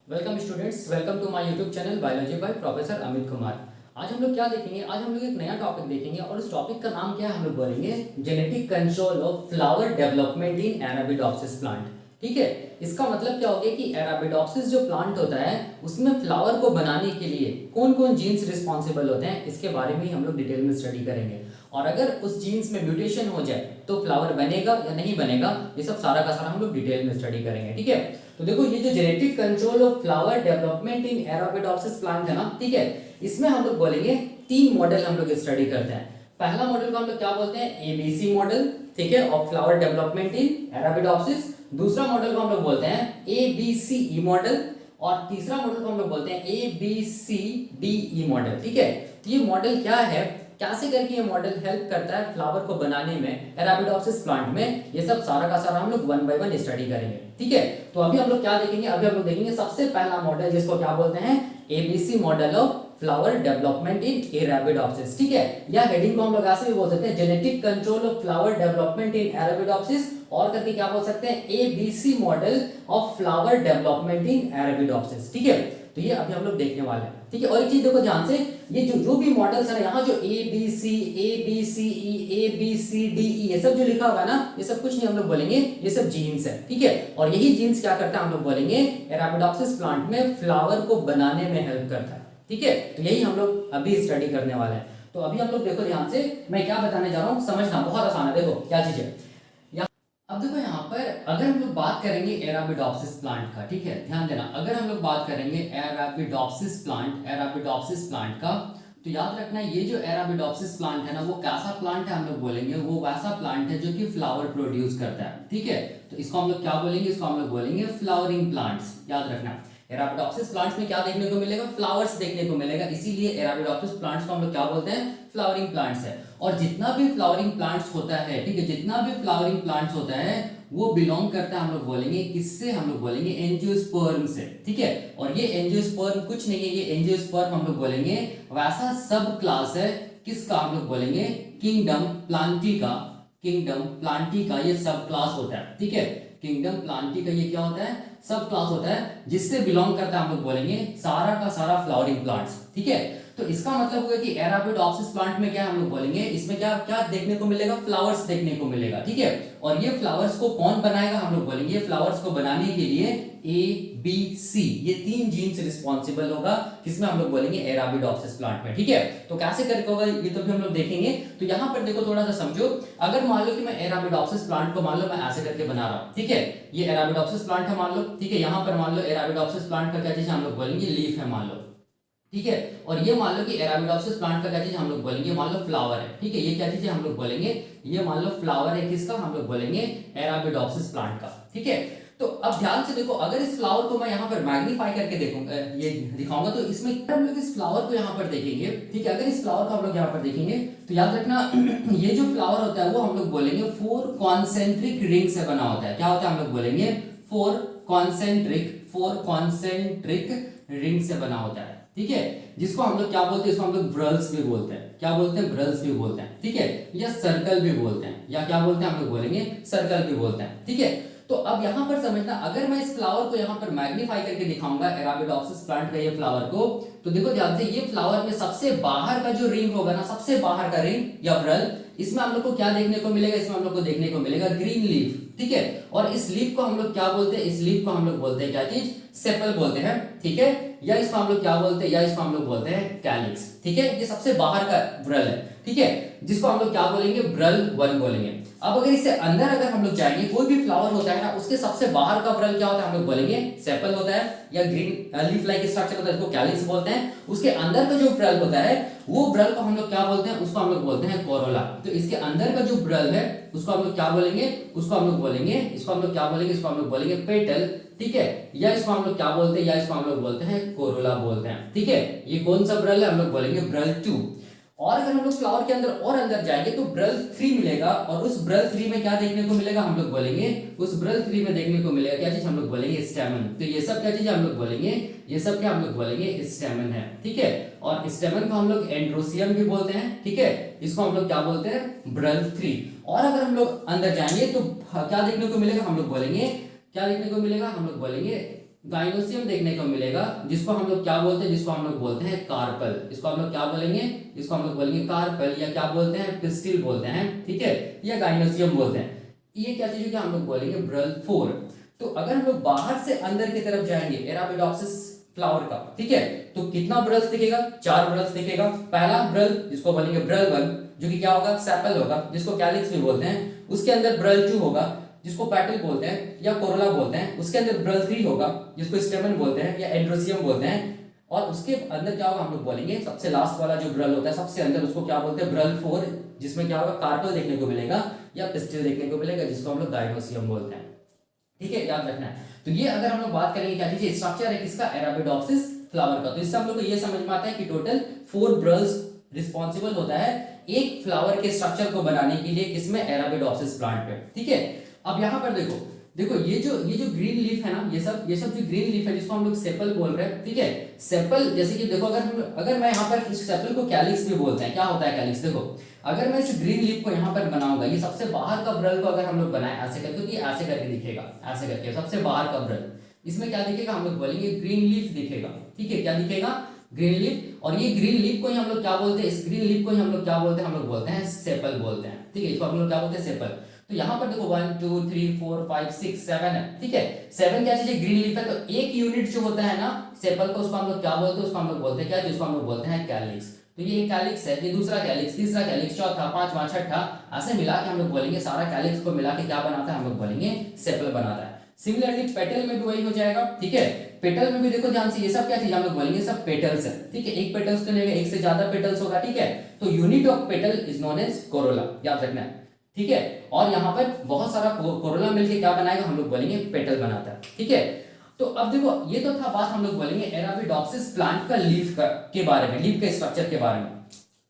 Welcome students, welcome to my YouTube channel biology by professor Amit Kumar. आज हम लोग क्या देखेंगे? आज हम लोग एक नया टॉपिक देखेंगे और उस टॉपिक का नाम क्या है? हम लोग बोलेंगे genetic control of flower development in Arabidopsis plant. ठीक है, इसका मतलब क्या हो गया कि अरेबिडोप्सिस जो प्लांट होता है उसमें फ्लावर को बनाने के लिए कौन कौन जीन्स रिस्पॉन्सिबल होते हैं, इसके बारे में ही हम लोग डिटेल में स्टडी करेंगे। और अगर उस जीन्स में म्यूटेशन हो जाए तो फ्लावर बनेगा या नहीं बनेगा, ये सब सारा का सारा हम लोग डिटेल में स्टडी करेंगे। ठीक है, तो देखो ये जो genetic control of flower development in Arabidopsis plant है ना, ठीक है, इसमें हम लोग बोलेंगे तीन मॉडल हम लोग स्टडी करते हैं। पहला मॉडल को हम लोग क्या बोलते हैं? एबीसी मॉडल, ठीक है, of flower development in Arabidopsis. दूसरा मॉडल को हम लोग बोलते हैं एबीसीई मॉडल और तीसरा मॉडल को हम लोग बोलते हैं एबीसीडीई मॉडल। ठीक है, तो ये मॉडल क्या है, कैसे करके ये मॉडल हेल्प करता है फ्लावर को बनाने में अरेबिडोप्सिस प्लांट में, ये सब सारा का सारा हम लोग वन बाय वन स्टडी करेंगे। ठीक है, तो अभी हम लोग क्या देखेंगे? अभी हम लोग देखेंगे सबसे पहला मॉडल जिसको क्या बोलते हैं? ABC model of flower development in Arabidopsis. ठीक है, या हेडिंग को हम लोग ऐसे भी बोल सकते हैं genetic control of flower development in Arabidopsis, और करके क्या बोल सकते हैं? ABC model of flower development in Arabidopsis. ठीक है, तो ये अभी हम लोग देखने वाले हैं। ठीक है, और एक चीज देखो ध्यान से, ये जो भी मॉडल्स है यहाँ जो ए बी सी ये सब जो लिखा हुआ है ना, ये सब कुछ नहीं हम लोग बोलेंगे, ये सब जीन्स है। ठीक है, और यही जीन्स क्या करता है हम लोग बोलेंगे अरेबिडोप्सिस प्लांट में फ्लावर को बनाने में हेल्प करता है। ठीक है, तो यही हम लोग अभी स्टडी करने वाले हैं। तो अभी हम लोग देखो ध्यान से, मैं क्या बताने जा रहा हूँ समझना, बहुत आसान है। देखो क्या चीज है, अब देखो यहाँ पर अगर हम लोग बात करेंगे अरेबिडोप्सिस प्लांट का, ठीक है, ध्यान देना, अगर हम लोग बात करेंगे अरेबिडोप्सिस प्लांट का, तो याद रखना ये जो अरेबिडोप्सिस प्लांट है ना, वो कैसा प्लांट है हम लोग बोलेंगे? वो वैसा प्लांट है जो कि फ्लावर प्रोड्यूस करता है। ठीक है, तो इसको हम लोग क्या बोलेंगे? इसको हम लोग बोलेंगे फ्लावरिंग प्लांट्स। याद रखना, अरेबिडोप्सिस प्लांट्स में क्या देखने को मिलेगा? फ्लावर्स देखने को मिलेगा, इसीलिए अरेबिडोप्सिस प्लांट्स को हम लोग क्या बोलते हैं? फ्लावरिंग प्लांट्स है। और जितना भी फ्लावरिंग प्लांट्स होता है, ठीक है, जितना भी फ्लावरिंग प्लांट्स होता है वो बिलोंग करता है, हम लोग बोलेंगे किससे? हम लोग बोलेंगे एंजियोस्पर्म से। ठीक है, और ये एंजियोस्पर्म कुछ नहीं है, ये एंजियोस्पर्म हम लोग बोलेंगे वैसा सब क्लास है किसका? हम लोग बोलेंगे किंगडम प्लांटिका। किंगडम प्लांटिका ये सब क्लास होता है। ठीक है, किंगडम प्लांटिका ये क्या होता है? सब क्लास होता है, जिससे बिलोंग करता है हम लोग बोलेंगे सारा का सारा फ्लावरिंग प्लांट्स। ठीक है, तो इसका मतलब हुआ कि अरेबिडोप्सिस प्लांट में क्या हम लोग बोलेंगे, इसमें क्या क्या देखने को मिलेगा? फ्लावर्स देखने को मिलेगा। ठीक है, और ये फ्लावर्स को कौन बनाएगा? हम लोग बोलेंगे फ्लावर्स को बनाने के लिए ए बी सी ये तीन जीन्स रिस्पॉन्सिबल होगा, किसमें? हम लोग बोलेंगे अरेबिडोप्सिस प्लांट में। ठीक है, तो कैसे करके होगा ये तो भी हम लोग देखेंगे। तो यहाँ पर देखो थोड़ा सा समझो, अगर मान लो कि मैं अरेबिडोप्सिस प्लांट को मान लो मैं ऐसे करके बना रहा हूँ। ठीक है, ये अरेबिडोप्सिस प्लांट है मान लो। ठीक है, यहाँ पर मान लो अरेबिडोप्सिस प्लांट का क्या चीज हम लोग बोलेंगे? लीफ है मान लो। ठीक है, और ये मान लो कि अरेबिडोप्सिस प्लांट का क्या चीज हम लोग बोलेंगे? मान लो फ्लावर है। ठीक है, ये क्या चीज है हम लोग बोलेंगे? ये मान लो फ्लावर है किसका? हम लोग बोलेंगे अरेबिडोप्सिस प्लांट का। ठीक है, तो अब ध्यान से देखो, अगर इस फ्लावर को मैं यहाँ पर मैग्नीफाई करके देखूंगा, ये दिखाऊंगा, तो इसमें हम लोग इस फ्लावर को यहाँ पर देखेंगे। ठीक है, अगर इस फ्लावर को हम लोग यहाँ पर देखेंगे तो याद रखना ये जो फ्लावर होता है वो हम लोग बोलेंगे 4 कॉन्सेंट्रिक रिंग से बना होता है। क्या होता है? हम लोग बोलेंगे 4 कॉन्सेंट्रिक रिंग से बना होता है। ठीक है, जिसको हम लोग क्या बोलते हैं? इसको हम लोग ब्रल्स भी बोलते हैं। क्या बोलते हैं? ब्रल्स भी बोलते हैं। ठीक है, या सर्कल भी बोलते हैं, या क्या बोलते हैं? हम लोग बोलेंगे सर्कल भी बोलते हैं। ठीक है, तो अब यहां पर समझना, अगर मैं इस फ्लावर को यहां पर मैग्नीफाई करके दिखाऊंगा अरेबिडोप्सिस प्लांट का ये फ्लावर को, तो देखो ध्यान से, ये फ्लावर में सबसे बाहर का जो रिंग होगा ना, सबसे बाहर का रिंग या ब्रल, इसमें हम लोग को क्या देखने को मिलेगा? इसमें हम लोग को देखने को मिलेगा ग्रीन लीफ। ठीक है, और इस लीफ को हम लोग क्या बोलते हैं? इस लीफ को हम लोग बोलते हैं क्या चीज? सेपल बोलते हैं। ठीक है, या इसको हम लोग क्या बोलते हैं? या इसको हम लोग बोलते हैं कैलिक्स। ठीक है, ये सबसे बाहर का ब्रल है। ठीक है, जिसको हम लोग क्या बोलेंगे? ब्रल 1 बोलेंगे। अब अगर इससे अंदर अगर हम लोग जाएंगे, कोई भी फ्लावर होता है ना, उसके सबसे बाहर का ब्रल क्या होता है? हम लोग बोलेंगे सेपल होता है, या ग्रीन लीफ लाइक स्ट्रक्चर होता है, इसको कैलिक्स बोलते हैं। उसके अंदर का जो ब्रल होता है वो ब्रल को हम लोग क्या बोलते हैं? उसको हम लोग बोलते हैं कोरोला। तो इसके अंदर का जो ब्रल है उसको हम लोग क्या बोलेंगे? उसको हम लोग बोलेंगे, इसको हम लोग क्या बोलेंगे? इसको हम लोग बोलेंगे पेटल। ठीक है, या इसको हम लोग क्या बोलते हैं? या इसको हम लोग बोलते हैं कोरोला बोलते हैं। ठीक है, ये कौन सा ब्रल है? हम लोग बोलेंगे ब्रल 2। और अगर हम लोग फ्लावर के अंदर और अंदर जाएंगे तो ब्रल 3 मिलेगा, और उस ब्रल 3 में क्या देखने को मिलेगा? हम लोग बोलेंगे उस ब्रल 3 में देखने को मिलेगा क्या चीज? हम लोग बोलेंगे स्टेमन। तो ये सब क्या चीज है? हम लोग बोलेंगे, ये सब क्या हम लोग बोलेंगे? स्टेमन है। ठीक है, और स्टेमन को हम लोग एंड्रोसियम भी बोलते हैं। ठीक है, इसको हम लोग क्या बोलते हैं? ब्रल 3। और अगर हम लोग अंदर जाएंगे तो क्या देखने को मिलेगा? हम लोग बोलेंगे, क्या देखने को मिलेगा? हम लोग बोलेंगे गाइनोसियम देखने को मिलेगा, जिसको हम लोग क्या बोलते हैं, जिसको हम लोग बोलते हैं कार्पल। इसको हम लोग क्या बोलेंगे, इसको हम लोग बोलेंगे कार्पल, या क्या बोलते हैं, पिस्टिल बोलते हैं, ठीक है, या गाइनोसियम बोलते हैं। ये क्या चीज है कि हम लोग बोलेंगे ब्रल 4। तो अगर हम लोग बाहर से अंदर की तरफ जाएंगे एराबिडोप्सिस फ्लावर का, ठीक है, तो कितना ब्रल्स दिखेगा, 4 ब्रल्स दिखेगा। पहला ब्रल जिसको बोलेंगे ब्रल 1, जो कि क्या होगा, सेपल होगा, जिसको कैलिक्स भी बोलते हैं। उसके अंदर ब्रल 2 होगा, जिसको पेटल बोलते हैं या कोरोला बोलते हैं। उसके अंदर ब्रल 3 होगा, जिसको स्टेमन बोलते हैं या एंड्रोसियम बोलते हैं। और उसके अंदर क्या होगा, हम लोग बोलेंगे सबसे लास्ट वाला जो ब्रल होता है सबसे अंदर, उसको क्या बोलते हैं, ब्रल 4, जिसमें क्या होगा, कार्पल देखने को मिलेगा या पिस्टिल देखने को मिलेगा, जिसको हम लोग गाइनोसियम बोलते हैं, ठीक है, याद रखना है। तो ये अगर हम लोग बात करेंगे क्या चीज, स्ट्रक्चर है किसका, एराबिडोप्सिस फ्लावर का। तो इससे हम लोग को ये समझ में आता है कि टोटल 4 ब्रल्स रिस्पॉन्सिबल होता है एक फ्लावर के स्ट्रक्चर को बनाने के लिए, किसमें, एराबिडोप्सिस प्लांट पे, ठीक है। अब यहाँ पर देखो देखो ये जो ग्रीन लीफ है ना, ये सब जो ग्रीन लीफ है, जिसको हम लोग सेपल बोल रहे हैं, ठीक है। सेपल जैसे कि देखो, अगर मैं यहाँ पर इस सेपल को कैलिक्स भी बोलते हैं। क्या होता है कैलिक्स, देखो अगर मैं इस ग्रीन लीफ को यहाँ पर बनाऊंगा, ये सबसे बाहर का ब्रल को अगर हम लोग बनाए ऐसे करके, तो ये ऐसे करके दिखेगा, ऐसे करके सबसे बाहर का ब्रल, इसमें क्या दिखेगा, हम लोग बोलेंगे ग्रीन लीफ दिखेगा, ठीक है, क्या दिखेगा, ग्रीन लीफ। और ये ग्रीन लीफ को ही हम लोग क्या बोलते हैं, इस ग्रीन लीफ को ही हम लोग क्या बोलते हैं, हम लोग बोलते हैं सेपल बोलते हैं, ठीक है, इसको हम लोग क्या बोलते हैं, सेपल। तो यहाँ पर देखो 1 2 3 4 5 6 7 है, ठीक है। 7 क्या चीज है, ग्रीन लीफ है। तो एक यूनिट जो होता है ना सेपल को, उसको हम लोग क्या बोलते हैं, उसको हम लोग बोलते हैं क्या, जिसको हम लोग बोलते हैं कैलिक्स। तो ये एक कैलिक्स है, ये दूसरा कैलिक्स, तीसरा कैलिक्स, चौथा, पांचवा, छठा, ऐसे मिला के हम लोग बोलेंगे, सारा कैलिक्स को मिला के क्या बनाता है, हम लोग बोलेंगे सेपल बनाता है। सिमिलरली पेटल में भी वही हो जाएगा, ठीक है। पेटल में भी देखो ध्यान से, ये सब क्या चीज हम लोग बोलेंगे, सब पेटल्स है, ठीक है। एक पेटल्स तो नहीं, एक से ज्यादा पेटल्स होगा, ठीक है। तो unit of petal is known as corolla, याद रखना है, ठीक है। और यहाँ पर बहुत सारा कोरोला मिलके क्या बनाएगा, हम लोग बोलेंगे पेटल बनाता है, ठीक है। तो अब देखो ये तो था बात, हम लोग बोलेंगे एराबिडोप्सिस प्लांट का लीफ के बारे में, लीफ के स्ट्रक्चर के बारे में।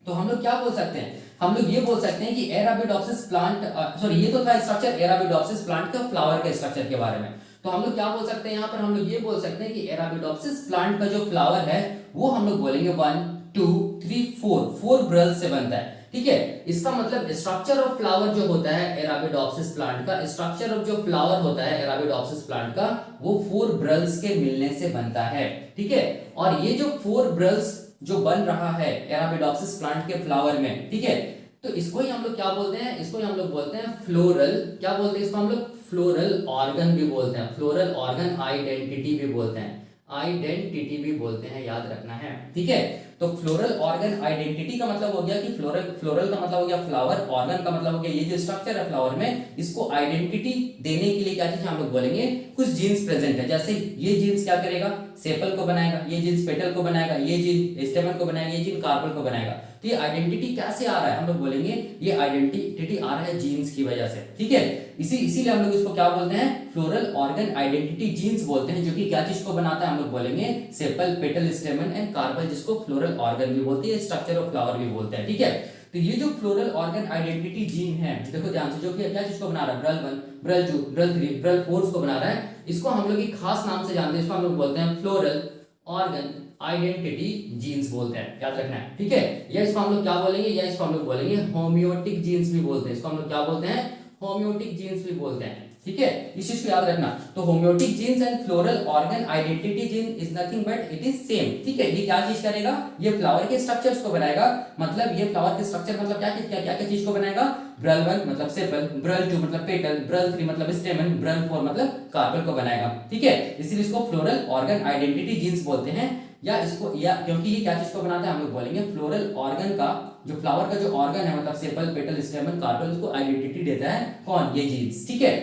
तो हम लोग क्या बोल सकते हैं, हम लोग ये बोल सकते हैं कि एराबिडोप्सिस प्लांट, सॉरी ये तो था स्ट्रक्चर एराबिडोप्सिस प्लांट का फ्लावर के स्ट्रक्चर के बारे में। तो हम लोग क्या बोल सकते हैं, यहाँ पर हम लोग ये बोल सकते हैं कि एराबिडोप्सिस प्लांट का जो फ्लावर है वो हम लोग बोलेंगे 1 2 3 4 ब्रल से बनता है, ठीक है। इसका मतलब स्ट्रक्चर ऑफ फ्लावर जो होता है एराबिडोप्सिस प्लांट का, स्ट्रक्चर ऑफ जो फ्लावर होता है एराबिडोप्सिस प्लांट का, वो 4 ब्रल्स के मिलने से बनता है, ठीक है। और ये जो 4 ब्रल्स जो बन रहा है एराबिडोप्सिस प्लांट के फ्लावर में, ठीक है, तो इसको ही हम लोग क्या बोलते हैं, इसको ही हम लोग बोलते हैं फ्लोरल, क्या बोलते हैं इसको हम लोग, फ्लोरल ऑर्गन भी बोलते हैं, फ्लोरल ऑर्गन आइडेंटिटी भी बोलते हैं, आइडेंटिटी भी बोलते हैं, याद रखना है, ठीक है। तो फ्लोरल ऑर्गन आइडेंटिटी का मतलब हो गया कि फ्लोरल का मतलब हो गया फ्लावर, ऑर्गन का मतलब हो गया ये जो स्ट्रक्चर है फ्लावर में, इसको आइडेंटिटी देने के लिए क्या चीज हम लोग बोलेंगे, कुछ जीन्स प्रेजेंट है। जैसे ये जीन्स क्या करेगा, सेपल को बनाएगा, ये जीन्स पेटल को बनाएगा, ये जीन स्टेमन को बनाएगा, ये जीन कार्पल को बनाएगा। तो ये आइडेंटिटी कैसे आ रहा है, हम लोग बोलेंगे ये आइडेंटिटी आ रहा है जीन्स की वजह से, ठीक है। इसीलिए हम लोग इसको क्या बोलते हैं, फ्लोरल ऑर्गन आइडेंटिटी जीन्स बोलते हैं, जो कि क्या चीज को बनाता है, हम लोग बोलेंगे sepal, petal, stamen and carpel, जिसको फ्लोरल ऑर्गन भी बोलते हैं, स्ट्रक्चर ऑफ फ्लावर भी बोलते हैं, ठीक है। तो ये जो फ्लोरल ऑर्गन आइडेंटिटी जीन है, देखो ध्यान से, जो कि क्या चीज को बना रहा है, ब्रल 1 ब्रल 2 ब्रल 3 ब्रल 4 को बना रहा है, इसको हम लोग एक खास नाम से जानते हैं, इसको हम लोग बोलते हैं फ्लोरल ऑर्गन आइडेंटिटी जीन्स बोलते हैं, याद रखना है, ठीक है। या इसको हम लोग क्या बोलेंगे, या इसको हम लोग बोलेंगे होम्योटिक जीन्स भी बोलते हैं, इसको हम लोग क्या बोलते हैं, होम्योटिक जीन्स भी बोलते हैं, ठीक है। इस चीज को याद रखना। तो homeotic genes and floral organ identity gene is nothing but it is same, ठीक है। ये क्या चीज करेगा, ये फ्लावर के स्ट्रक्चर्स को बनाएगा, मतलब ये फ्लावर के स्ट्रक्चर मतलब क्या क्या क्या, क्या चीज को बनाएगा, ब्रल 1 मतलब सेपल, ब्रल 2 मतलब पेटल, ब्रल 3 मतलब स्टेमन, ब्रल 4 मतलब कार्पल को बनाएगा, ठीक है। इसीलिए इसको फ्लोरल ऑर्गन आइडेंटिटी जीन्स बोलते हैं। या इसको, या क्योंकि ये क्या चीज को बनाता है, हम लोग बोलेंगे फ्लोरल ऑर्गन का, जो फ्लावर का जो ऑर्गन है, मतलब सेपल, पेटल, स्टेमन, कार्पल, उसको आइडेंटिटी देता है कौन, ये जीन्स, ठीक है।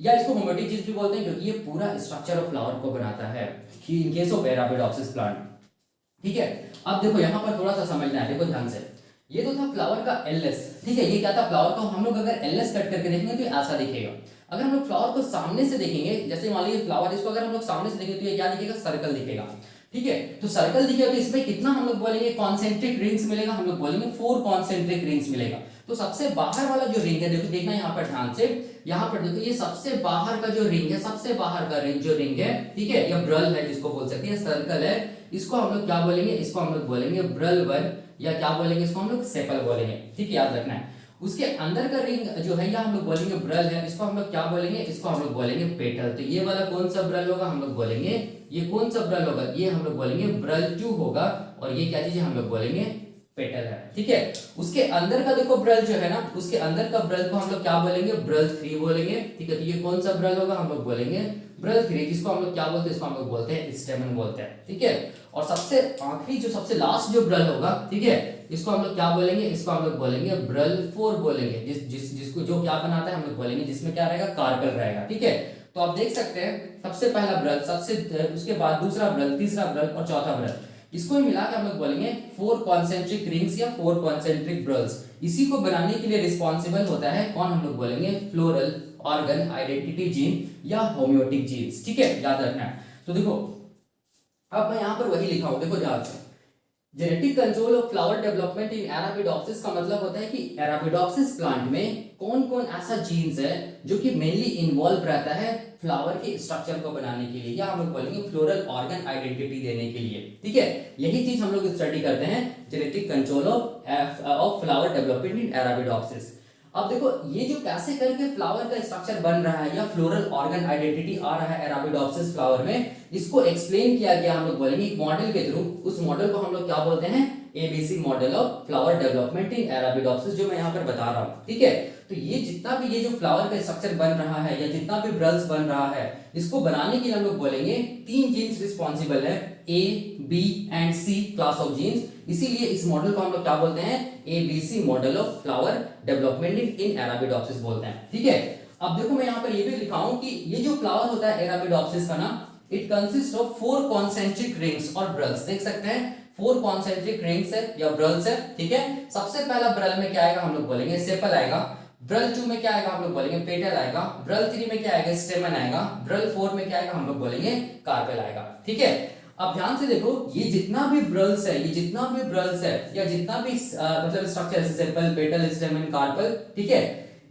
या इसको होम्योटिक जीन्स भी बोलते हैं, क्योंकि ये पूरा स्ट्रक्चर ऑफ फ्लावर को बनाता है, कि in case of Arabidopsis plant, ठीक है। अब देखो यहाँ पर थोड़ा सा समझना है, देखो ध्यान से, ये तो था फ्लावर का एलएस, ठीक है। ये क्या था, फ्लावर का हम लोग अगर एलएस कट करके देखेंगे तो ऐसा दिखेगा। अगर हम लोग फ्लावर को सामने से देखेंगे, जैसे मान लीजिए फ्लावर, इसको अगर हम लोग सामने से देखेंगे तो ये क्या दिखेगा, सर्कल दिखेगा, ठीक है। तो सर्कल दिखेगा, तो इसमें कितना हम लोग बोलेंगे कॉन्सेंट्रिक रिंग्स मिलेगा, हम लोग बोलेंगे 4 कॉन्सेंट्रिक रिंग्स मिलेगा। तो सबसे बाहर वाला जो रिंग है, देखो देखना यहाँ पर ध्यान से, यहाँ पर देखो ये सबसे बाहर का जो रिंग है, सबसे बाहर का रिंग जो रिंग है, ठीक है, ये ब्रल है जिसको बोल सकते हैं, सर्कल है, इसको हम लोग क्या बोलेंगे, इसको हम लोग बोलेंगे ब्रल 1, या क्या बोलेंगे, इसको हम लोग सेपल बोलेंगे, ठीक है, याद रखना है। उसके अंदर का रिंग जो है या हम लोग बोलेंगे ब्रल है, इसको हम लोग क्या बोलेंगे, इसको हम लोग बोलेंगे पेटल। तो ये वाला कौन सा ब्रल होगा, हम लोग बोलेंगे ये कौन सा ब्रल होगा, ये हम लोग बोलेंगे ब्रल 2 होगा। और ये क्या चीज है, हम लोग बोलेंगे पेटल है, ठीक है। उसके अंदर का देखो ब्रल जो है ना, उसके अंदर का ब्रल को हम लोग क्या बोलेंगे, ब्रल 3 बोलेंगे, ठीक है। तो ये कौन सा ब्रल होगा, हम लोग बोलेंगे ब्रल 3, जिसको हम लोग क्या बोलते हैं, इसको हम लोग बोलते हैं स्टेमन बोलते हैं, ठीक है। और सबसे आखिरी जो सबसे लास्ट जो ब्रल होगा, ठीक है, इसको हम लोग क्या बोलेंगे, इसको हम लोग बोलेंगे ब्रल 4 बोलेंगे, जिसको जो क्या बनाता है, हम लोग बोलेंगे जिसमें क्या रहेगा, कार्पेल रहेगा, ठीक है। तो आप देख सकते हैं सबसे पहला ब्रल, उसके बाद दूसरा ब्रल, तीसरा ब्रल और चौथा ब्रल, इसको मिला के हम लोग बोलेंगे 4 कॉन्सेंट्रिक रिंग्स या 4 कॉन्सेंट्रिक ब्रल्स। इसी को बनाने के लिए रिस्पॉन्सिबल होता है कौन, हम लोग बोलेंगे फ्लोरल ऑर्गन आइडेंटिटी जीन या होम्योटिक जीन्स, ठीक है, याद रखना है। तो देखो अब मैं यहां पर वही लिखा हूं, देखो ध्यान से, genetic control of flower development in Arabidopsis का मतलब होता है कि एराबिडोप्सिस प्लांट में कौन कौन ऐसा जीन्स है जो कि मेनली इन्वॉल्व रहता है फ्लावर के स्ट्रक्चर को बनाने के लिए, या हम लोग बोलेंगे फ्लोरल ऑर्गन आइडेंटिटी देने के लिए, ठीक है। यही चीज हम लोग स्टडी करते हैं, genetic control of flower development in Arabidopsis. अब देखो ये जो कैसे करके फ्लावर का स्ट्रक्चर बन रहा है या फ्लोरल ऑर्गन आइडेंटिटी आ रहा है एराबिडोप्सिस फ्लावर में, इसको एक्सप्लेन किया गया, हम लोग बोलेंगे एक मॉडल के थ्रू। उस मॉडल को हम लोग क्या बोलते हैं, ABC model of flower development in Arabidopsis, जो मैं यहाँ पर बता रहा हूँ, ठीक है। तो ये जितना भी ये जो फ्लावर का स्ट्रक्चर बन रहा है या जितना भी ब्रल्स बन रहा है, इसको बनाने के लिए हम लोग बोलेंगे 3 जीन्स रिस्पॉन्सिबल है, A B and C class of genes. इसीलिए इस मॉडल को हम लोग क्या बोलते हैं, ABC model of flower development in arabidopsis बोलते हैं, ठीक है। अब देखो मैं यहाँ पर ये भी लिखा हूं कि ये जो फ्लावर होता है एराबिडोप्सिस का ना, it consist of 4 concentric rings और ब्रल्स, देख सकते हैं 4 कॉन्सेंट्रिक रिंग्स है या ब्रल्स है, ठीक है। सबसे पहला ब्रल में क्या आएगा, हम लोग बोलेंगे सेपल आएगा, ब्रल 2 में क्या आएगा, हम लोग बोलेंगे पेटल आएगा, ब्रल 3 में क्या आएगा, स्टेमन आएगा, ब्रल 4 में क्या आएगा, हम लोग बोलेंगे कार्पेल आएगा, ठीक है। अब ध्यान से देखो ये जितना भी ब्रल्स है, ये जितना भी ब्रल्स है या जितना भी मतलब स्ट्रक्चर है, सेपल पेटल स्टेमन कार्पेल, ठीक है,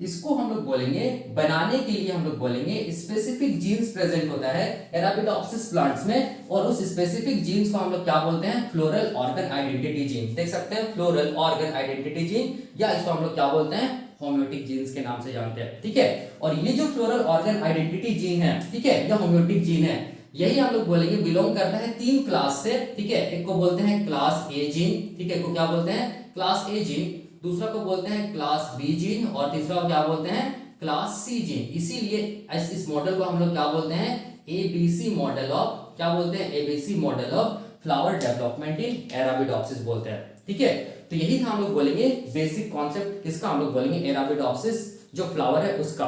इसको हम लोग बोलेंगे बनाने के लिए हम लोग बोलेंगे स्पेसिफिक जीन्स प्रेजेंट होता है एराबिडोप्सिस प्लांट्स में, और उस स्पेसिफिक जीन्स को हम लोग क्या बोलते हैं, फ्लोरल ऑर्गन आइडेंटिटी जीन, देख सकते हैं फ्लोरल ऑर्गन आइडेंटिटी जीन, या इसको हम लोग क्या बोलते हैं, होम्योटिक जीन्स के नाम से जानते हैं, ठीक है। और ये जो फ्लोरल ऑर्गन आइडेंटिटी जीन है, ठीक है, या होम्योटिक जीन है, यही हम लोग बोलेंगे बिलोंग करता है 3 क्लास से, ठीक है। एक को बोलते हैं क्लास ए जीन, ठीक है, को क्या बोलते हैं क्लास ए जीन, दूसरा को बोलते हैं क्लास बी जीन, और तीसरा को क्या बोलते हैं क्लास सी जीन। इसीलिए इस मॉडल को हम लोग क्या बोलते हैं, एबीसी मॉडल ऑफ, क्या बोलते हैं, ABC model of flower development in arabidopsis बोलते हैं, ठीक है। तो यही था हम लोग बोलेंगे बेसिक कॉन्सेप्ट किसका, हम लोग बोलेंगे एराबिडोप्सिस जो फ्लावर है उसका।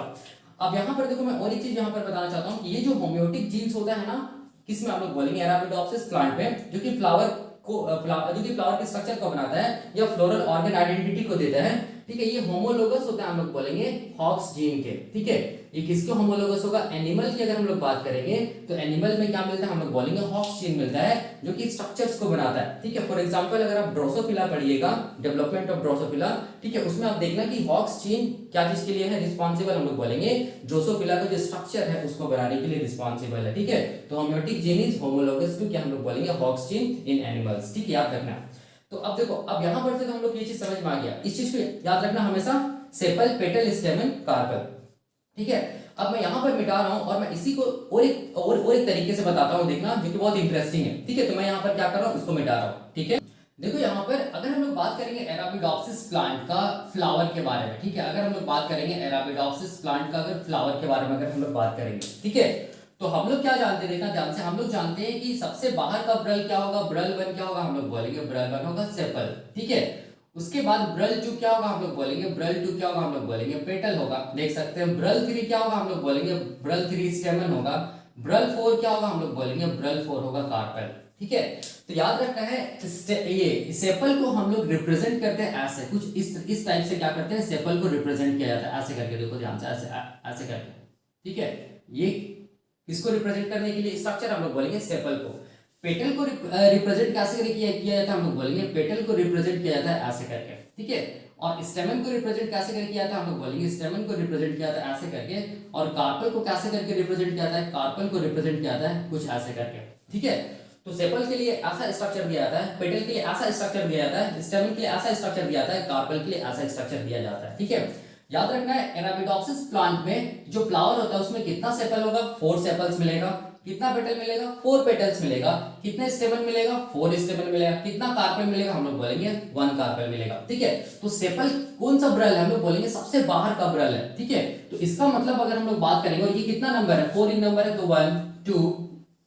अब यहाँ पर देखो मैं और एक चीज यहाँ पर बताना चाहता हूँ कि ये जो होम्योटिक जीन्स होता है ना, किसमें हम लोग बोलेंगे एराबिडोप्सिस प्लांट में, जो कि फ्लावर के स्ट्रक्चर को बनाता है या फ्लोरल ऑर्गन आइडेंटिटी को देता है, ठीक है। ये होमोलोगस होता है, हम लोग बोलेंगे हॉक्स जीन के, ठीक है। ये किसके होमोलोगस होगा, एनिमल की अगर हम लोग बात करेंगे तो एनिमल में क्या मिलता है, हम लोग बोलेंगे हॉक्स जीन मिलता है, जो कि स्ट्रक्चर्स को बनाता है, ठीक है। फॉर एग्जांपल अगर आप ड्रोसोफिला पढ़िएगा, डेवलपमेंट ऑफ ड्रोसोफिला, ठीक है, उसमें आप देखना कि हॉक्स जीन क्या चीज के लिए है रिस्पॉन्सिबल, हम लोग बोलेंगे ड्रोसोफिला का जो स्ट्रक्चर है उसको बनाने के लिए रिस्पॉन्सिबल है, ठीक है। तो homeotic gene is homologous to, क्या हम लोग बोलेंगे हॉक्स जीन इन एनिमल्स, ठीक है, याद रखना। तो अब देखो अब यहां पर से तो हम लोग ये चीज समझ में आ गया, इस चीज को याद रखना हमेशा, सेपल पेटल स्टेमन कार्पेल, ठीक है। अब मैं यहां पर मिटा रहा हूं और मैं इसी को और एक तरीके से बताता हूं, देखना, जो कि बहुत इंटरेस्टिंग है, ठीक है। तो मैं यहां पर क्या कर रहा हूं, इसको मिटा रहा हूं, ठीक है। देखो यहाँ पर अगर हम लोग बात करेंगे एराबिडोप्सिस प्लांट का फ्लावर के बारे में, ठीक है, अगर हम लोग बात करेंगे एराबिडोप्सिस प्लांट का अगर फ्लावर के बारे में अगर हम लोग बात करेंगे, ठीक है, तो हम लोग क्या जानते हैं, देखना ध्यान से, हम लोग जानते हैं कि सबसे बाहर का ब्रल क्या होगा, ब्रल 1 क्या होगा, हम लोग बोलेंगे ब्रल 1 होगा सेपल, ठीक है। उसके बाद ब्रल 2 क्या होगा, हम लोग बोलेंगे ब्रल 2 क्या होगा, हम लोग बोलेंगे पेटल होगा, देख सकते हैं। ब्रल 3 क्या होगा, हम लोग बोलेंगे ब्रल 3 स्टेमन होगा। ब्रल 4 क्या होगा, हम लोग बोलेंगे ब्रल 4 होगा कार्पेल, ठीक है। तो याद रखना है ये सेपल को हम लोग रिप्रेजेंट करते हैं ऐसे, कुछ इस टाइप से क्या करते हैं, सेपल को रिप्रेजेंट किया जाता है ऐसे करके, देखो ध्यान से, ऐसे करके, ठीक है। ये इसको रिप्रेजेंट करने के लिए स्ट्रक्चर हम लोग बोलेंगे सेपल को। पेटल को रिप्रेजेंट कैसे किया जाता है, हम लोग बोलेंगे पेटल को रिप्रेजेंट किया जाता है ऐसे करके, ठीक है। और स्टेमन को रिप्रेजेंट कैसे करके किया जाता है, हम लोग बोलेंगे स्टेमन को रिप्रेजेंट किया जाता है ऐसे करके। और कार्पेल को कैसे करके रिप्रेजेंट किया जाता है, कार्पेल को रिप्रेजेंट किया जाता है कुछ ऐसे करके, ठीक है। तो सेपल के लिए ऐसा स्ट्रक्चर दिया जाता है, पेटल के लिए ऐसा स्ट्रक्चर दिया जाता है, स्टेमन के लिए ऐसा स्ट्रक्चर दिया जाता है, कार्पेल के लिए ऐसा स्ट्रक्चर दिया जाता है। ठीक है, याद रखना है अरेबिडोप्सिस प्लांट में जो फ्लावर होता है उसमें कितना सेपल होगा, 4 सेपल्स मिलेगा। कितना पेटल मिलेगा, 4 पेटल्स मिलेगा। कितने स्टेमन मिलेगा, 4 स्टेमन मिलेगा। कितना कार्पेल मिलेगा, हम लोग बोलेंगे 1 कार्पेल मिलेगा। ठीक है, तो सेपल कौन सा ब्रल है, हम लोग बोलेंगे सबसे बाहर का ब्रल है। ठीक है, तो इसका मतलब अगर हम लोग बात करेंगे, और ये कितना नंबर है, 4 इन नंबर है, तो 1 2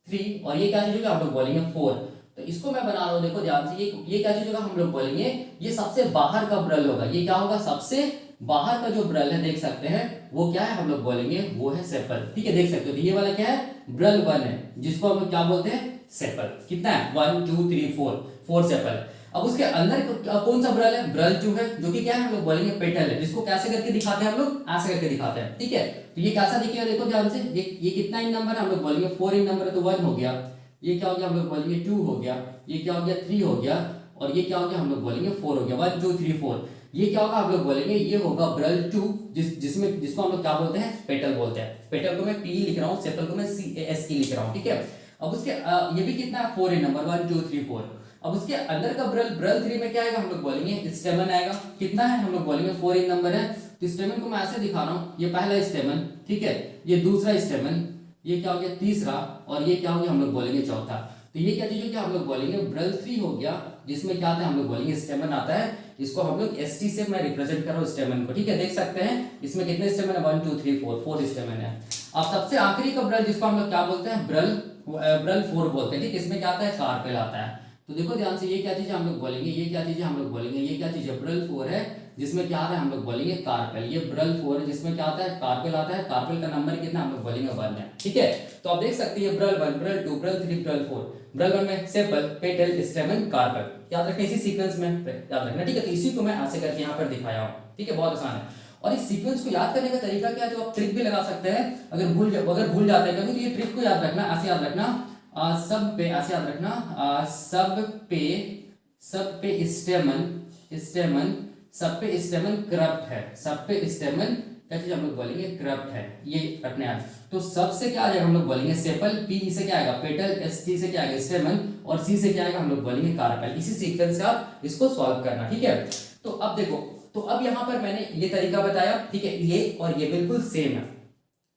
3 और ये क्या चीज होगा, हम लोग बोलेंगे 4। तो इसको मैं बना रहा हूं, देखो ध्यान से, ये क्या चीज होगा, हम लोग बोलेंगे ये सबसे बाहर का ब्रल होगा। ये क्या होगा, सबसे बाहर का जो ब्रल है, देख सकते हैं वो क्या है, हम लोग बोलेंगे वो है सेपल। ठीक है, देख सकते हो, तो ये वाला क्या है, ब्रल 1 है, जिसको हम लोग क्या बोलते हैं, सेपल। कितना है, 1 2 3 4 सेपल। अब उसके अंदर कौन सा ब्रल है, ब्रल 2 है, जो कि क्या है, हम लोग बोलेंगे पेटल है, जिसको कैसे करके दिखाते हैं हम लोग, ऐसे करके दिखाते हैं। ठीक है, तो ये कैसा दिखेगा, देखो ध्यान से, ये कितना इन नंबर है, हम लोग बोलेंगे 4 इन नंबर है, तो 1 हो गया। ये क्या हो गया, हम लोग बोलेंगे 2 हो गया। ये क्या हो गया, 3 हो गया। और ये क्या हो गया, हम लोग बोलेंगे 4 हो गया। 1 2 3 4। ये क्या होगा, हम लोग बोलेंगे ये होगा ब्रल 2, जिसको हम लोग क्या बोलते हैं, पेटल बोलते हैं। पेटल को मैं पी लिख रहा हूँ, सेपल को मैं CASE लिख रहा हूँ। ठीक है, अब उसके ये भी कितना है, 4 इन नंबर, 1 2 3 4। अब उसके अंदर का ब्रल 3 में क्या आएगा, हम लोग बोलेंगे स्टेमन आएगा। कितना है, हम लोग बोलेंगे 4 इन नंबर है। तो स्टेमन को मैं ऐसे दिखा रहा हूँ, ये पहला स्टेमन, ठीक है, ये दूसरा स्टेमन, ये क्या हो गया, तीसरा, और ये क्या हो गया, हम लोग बोलेंगे चौथा। तो ये क्या चीज हो गया, हम लोग बोलेंगे ब्रल 3 हो गया, जिसमें क्या आता है, हम लोग बोलेंगे स्टेमन आता है। इसको हम लोग ST से मैं रिप्रेजेंट कर रहा हूँ स्टेमन को। ठीक है, देख सकते हैं इसमें कितने स्टेमन है, 1 2 3 4 स्टेमन है। अब सबसे आखिरी का ब्रल, जिसको हम लोग क्या बोलते हैं, ब्रल 4 बोलते हैं। ठीक है, इसमें क्या आता है, कार्पेल आता है। तो देखो ध्यान से, ये क्या चीज है, हम लोग बोलेंगे, ये क्या चीज है, हम लोग बोलेंगे, ये क्या चीज है, ब्रल 4 है, जिसमें क्या आ रहा है, हम लोग बोलेंगे कार्पेल। ये ब्रल 4 है, जिसमें क्या आता है, कार्पेल आता है। कार्पेल का नंबर कितना, हम लोग बोलेंगे 1 है। ठीक है, तो आप देख सकते हैं ब्रल 1 ब्रल 2 ब्रल 3 ब्रल 4। ब्रल 1 में सेपल, पेटल, स्टेमन, कार्पेल, याद रखना, इसी सीक्वेंस में याद रखना। ठीक है, तो इसी को मैं ऐसे करके यहाँ पर दिखाया हूँ। ठीक है, बहुत आसान है। और इस सीक्वेंस को याद करने का तरीका क्या है, जो आप ट्रिक भी लगा सकते हैं, अगर भूल जाते हैं कभी, तो ये ट्रिक को याद रखना, ऐसे याद रखना, सब पे ऐसे याद रखना, सब पे स्टेमन सब पे स्टेमन करप्ट है। सब पे स्टेमन क्या चीज हम लोग बोलेंगे, करप्ट है, ये रखने आप। तो सब से क्या आ जाएगा, हम लोग बोलेंगे सेपल, P से क्या आएगा, पेटल, ST से क्या आएगा, स्टेमन, और C से क्या आएगा, हम लोग बोलेंगे कार्पेल। इसी सीक्वेंस से आप इसको सॉल्व करना। ठीक है, तो अब देखो, तो अब यहाँ पर मैंने ये तरीका बताया। ठीक है, ये और ये बिल्कुल सेम है।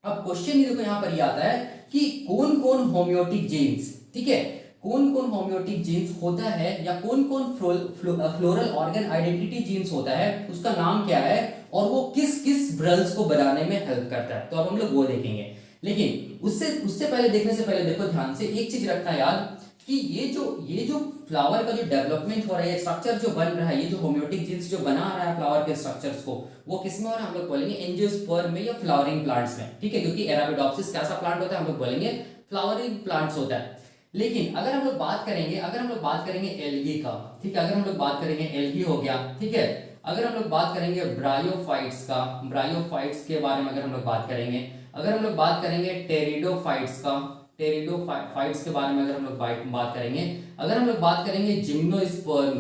अब क्वेश्चन ये देखो, यहाँ पर ये आता है कि कौन कौन होम्योटिक जीन्स, ठीक है, कौन कौन होम्योटिक जीन्स होता है, या कौन कौन फ्लोरल ऑर्गन आइडेंटिटी जीन्स होता है, उसका नाम क्या है, और वो किस किस ब्रल्स को बनाने में हेल्प करता है। तो अब हम लोग वो देखेंगे, लेकिन उससे पहले, देखने से पहले देखो ध्यान से, एक चीज रखना याद कि ये जो फ्लावर का जो डेवलपमेंट हो रहा है, स्ट्रक्चर जो बन रहा है, ये जो होम्योटिक जीन्स जो बना रहा है फ्लावर के स्ट्रक्चर्स को, वो किसमें हो रहा है, हम लोग बोलेंगे एंजियोस्पर्म में या फ्लावरिंग प्लांट्स में। ठीक है, क्योंकि अरेबिडोप्सिस कैसा प्लांट होता है, हम लोग बोलेंगे फ्लावरिंग प्लांट्स होता है। लेकिन अगर हम लोग बात करेंगे एल्गी का, ठीक है, अगर हम लोग बात करेंगे एल्गी हो गया, ठीक है, अगर हम लोग बात करेंगे ब्रायोफाइट्स का, ब्रायोफाइट्स के बारे में अगर हम लोग बात करेंगे, अगर हम लोग बात करेंगे टेरिडोफाइट्स का, टेरिडोफाइट्स के बारे में अगर हम लोग बात करेंगे, अगर हम लोग बात करेंगे जिम्नोस्पर्म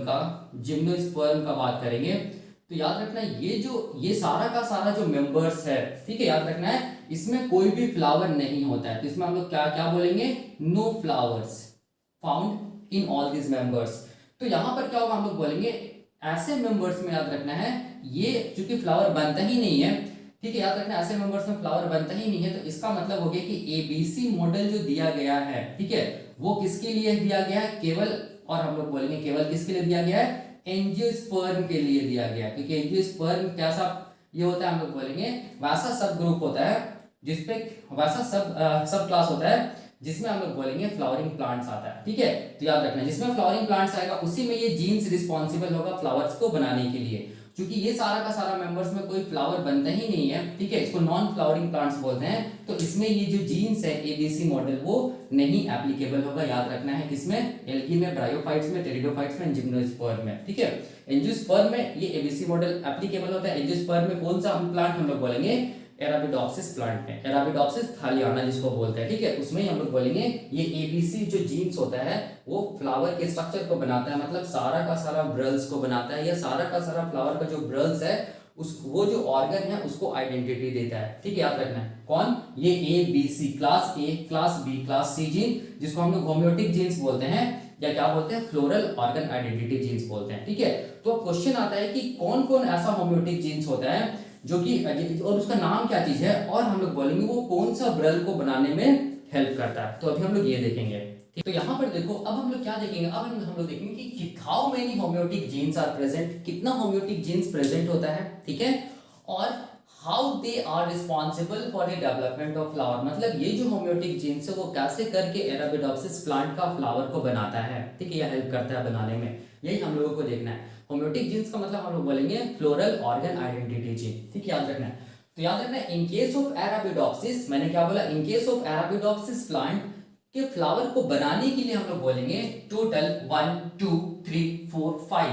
का बात करेंगे, तो याद रखना ये सारा का सारा जो मेंबर्स है, ठीक है, याद रखना है इसमें कोई भी फ्लावर नहीं होता है। तो इसमें हम लोग क्या क्या बोलेंगे, no flowers found in all this members. तो यहां पर क्या होगा, हम लोग बोलेंगे ऐसे मेंबर्स में याद रखना है, ये चूंकि फ्लावर बनता ही नहीं है, ठीक है, याद रखना ऐसे मेंबर्स में फ्लावर बनता ही नहीं है, तो इसका मतलब हो गया कि ABC मॉडल जो दिया गया है, ठीक है, वो किसके लिए दिया गया है, केवल, और हम लोग बोलेंगे केवल किसके लिए दिया गया है, एंजियोस्पर्म के लिए दिया गया है। क्योंकि एंजियोस्पर्म कैसा ये होता है, हम लोग बोलेंगे वैसा सब ग्रुप होता है, जिसपे वैसा सब क्लास होता है, जिसमें हम लोग बोलेंगे फ्लावरिंग प्लांट्स आता है। ठीक है, तो याद रखना जिसमें फ्लावरिंग प्लांट्स आएगा उसी में ये जीन्स रिस्पॉन्सिबल होगा फ्लावर्स को बनाने के लिए। क्योंकि ये सारा का सारा मेंबर्स में कोई फ्लावर बनता ही नहीं है, ठीक है, इसको नॉन फ्लावरिंग प्लांट्स बोलते हैं, तो इसमें ये जो जीन्स है ABC मॉडल वो नहीं एप्लीकेबल होगा। याद रखना है किसमें, एल्गी में, ब्रायोफाइट्स में, टेरिडोफाइट्स में, जिम्नोस्पर्म में। ठीक है, एंजियोस्पर्म में ये ABC मॉडल एप्लीकेबल होता है। एंजियोस्पर्म में कौन सा हम प्लांट हम लोग बोलेंगे, एराबिडोप्सिस प्लांट में, एराबिडोप्सिस थालियाना जिसको बोलते हैं, ठीक है, उसमें हम लोग बोलेंगे ये ABC जो जीन्स होता है वो फ्लावर के स्ट्रक्चर को बनाता है, मतलब सारा का सारा ब्रल्स को बनाता है, या सारा का सारा फ्लावर का जो ब्रल्स है उस वो जो ऑर्गन है उसको आइडेंटिटी देता है। ठीक है, याद रखना है कौन, ये A B C, class A, class B, class C gene, जिसको हम लोग होम्योटिक जीन्स बोलते हैं या क्या बोलते हैं, फ्लोरल ऑर्गन आइडेंटिटी जीन्स बोलते हैं। ठीक है, तो अब क्वेश्चन आता है कि कौन कौन ऐसा होम्योटिक जीन्स होता है जो कि, और उसका नाम क्या चीज है, और हम लोग बोलेंगे वो कौन सा ब्रल को बनाने में हेल्प करता है। तो अभी हम लोग ये देखेंगे। तो यहाँ पर देखो, अब हम लोग क्या देखेंगे, अब हम लोग देखेंगे कि how many homeotic genes are present, कितना होम्योटिक जीन्स प्रेजेंट होता है। ठीक है, और how they are responsible for the development of flower, मतलब ये जो होम्योटिक जीन्स है वो कैसे करके एराबिडोप्सिस प्लांट का फ्लावर को बनाता है। ठीक है, या हेल्प करता है बनाने में, यही हम लोगों को देखना है। होम्योटिक जीन्स का मतलब हम लोग बोलेंगे फ्लोरल ऑर्गन आइडेंटिटी जीन। ठीक है, याद रखना है। तो याद रखना है, इन केस ऑफ एराबिडोप्सिस, मैंने क्या बोला, in case of Arabidopsis plant के फ्लावर को बनाने के लिए हम लोग बोलेंगे टोटल 1 2 3 4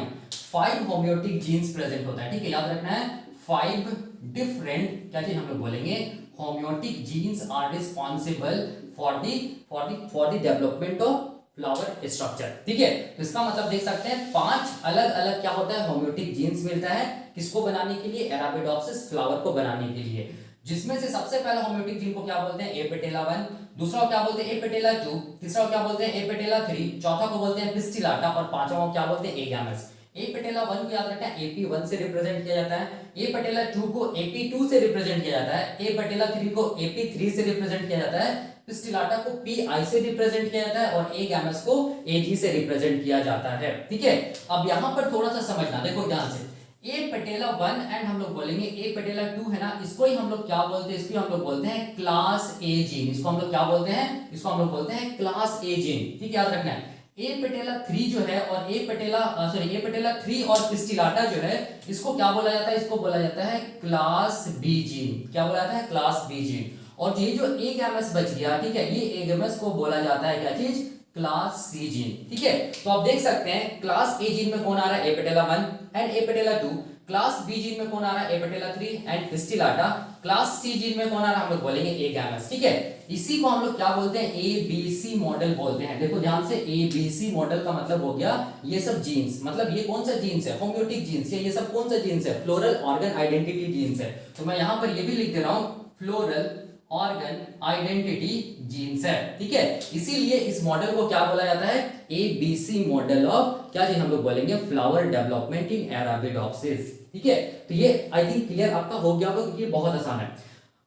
5 होम्योटिक जीन्स प्रेजेंट होता है। ठीक है, याद रखना है 5 डिफरेंट क्या चीज हम लोग बोलेंगे, homeotic genes are responsible for the development of flower structure. ठीक है, तो इसका मतलब देख सकते हैं 5 अलग अलग क्या होता है, होम्योटिक जीन्स मिलता है किसको बनाने के लिए, एराबिडोप्सिस फ्लावर को बनाने के लिए। जिसमें से सबसे पहला होम्योटिक जीन को क्या बोलते हैं, ए पेटेला 1, दूसरा को क्या बोलते हैं, ए पेटेला 2, तीसरा को क्या बोलते हैं, ए पेटेला 3, चौथा को बोलते हैं पिस्टिलाटा, और पांचवा को क्या बोलते हैं, ए गैमस। ए पेटेला 1 को याद रखना है AP1 से रिप्रेजेंट किया जाता है, ए पेटेला 2 को AP2 से रिप्रेजेंट किया जाता है, ए पेटेला 3 को AP3 से रिप्रेजेंट किया जाता है, पिस्टिलाटा को PI से रिप्रेजेंट किया जाता है, और ए गैमस को AG से रिप्रेजेंट किया जाता है। ठीक है, अब यहां पर थोड़ा सा समझना, देखो ध्यान से, ए पेटेला 1 एंड हम लोग बोलेंगे ए पेटेला 2 है ना, इसको ही हम लोग क्या बोलते हैं, इसको हम लोग बोलते हैं क्लास ए जीन। इसको हम लोग क्या बोलते हैं, इसको हम लोग बोलते हैं क्लास ए जीन। ठीक है, याद रखना है। ए पेटेला 3 जो है और ए पेटेला 3 और पिस्टिलाटा जो है, इसको क्या बोला जाता है, इसको बोला जाता है क्लास बी जीन। क्या बोला जाता है, क्लास बी जीन। और ये जो ए गैमस बच गया, ठीक है, ये ए गैमस को बोला जाता है क्या चीज, क्लास सी जीन। ठीक है, तो आप देख सकते हैं क्लास ए जीन में कौन आ रहा है, apetala 1 and apetala 2, class B gene में कौन आ रहा है, apetala 3 and pistillata, class C gene में कौन आ रहा है, हम लोग बोलेंगे ए गैमस। ठीक है, इसी को हम लोग क्या बोलते हैं, ABC मॉडल बोलते हैं। देखो ध्यान से, ABC मॉडल का मतलब हो गया ये सब जीन्स, मतलब ये कौन सा जीन्स है, होम्योटिक जीन्स, ये सब कौन सा जीन्स है, फ्लोरल ऑर्गन आइडेंटिटी जीन्स है। तो मैं यहां पर ये भी लिख दे रहा हूं, फ्लोरल ऑर्गन आइडेंटिटी जीन्स है। ठीक है, इसीलिए इस मॉडल को क्या बोला जाता है, ABC मॉडल ऑफ क्या चीज हम लोग बोलेंगे, फ्लावर डेवलपमेंट इन एराबिडोप्सिस। ठीक है, तो ये आई थिंक क्लियर आपका हो गया होगा क्योंकि बहुत आसान है।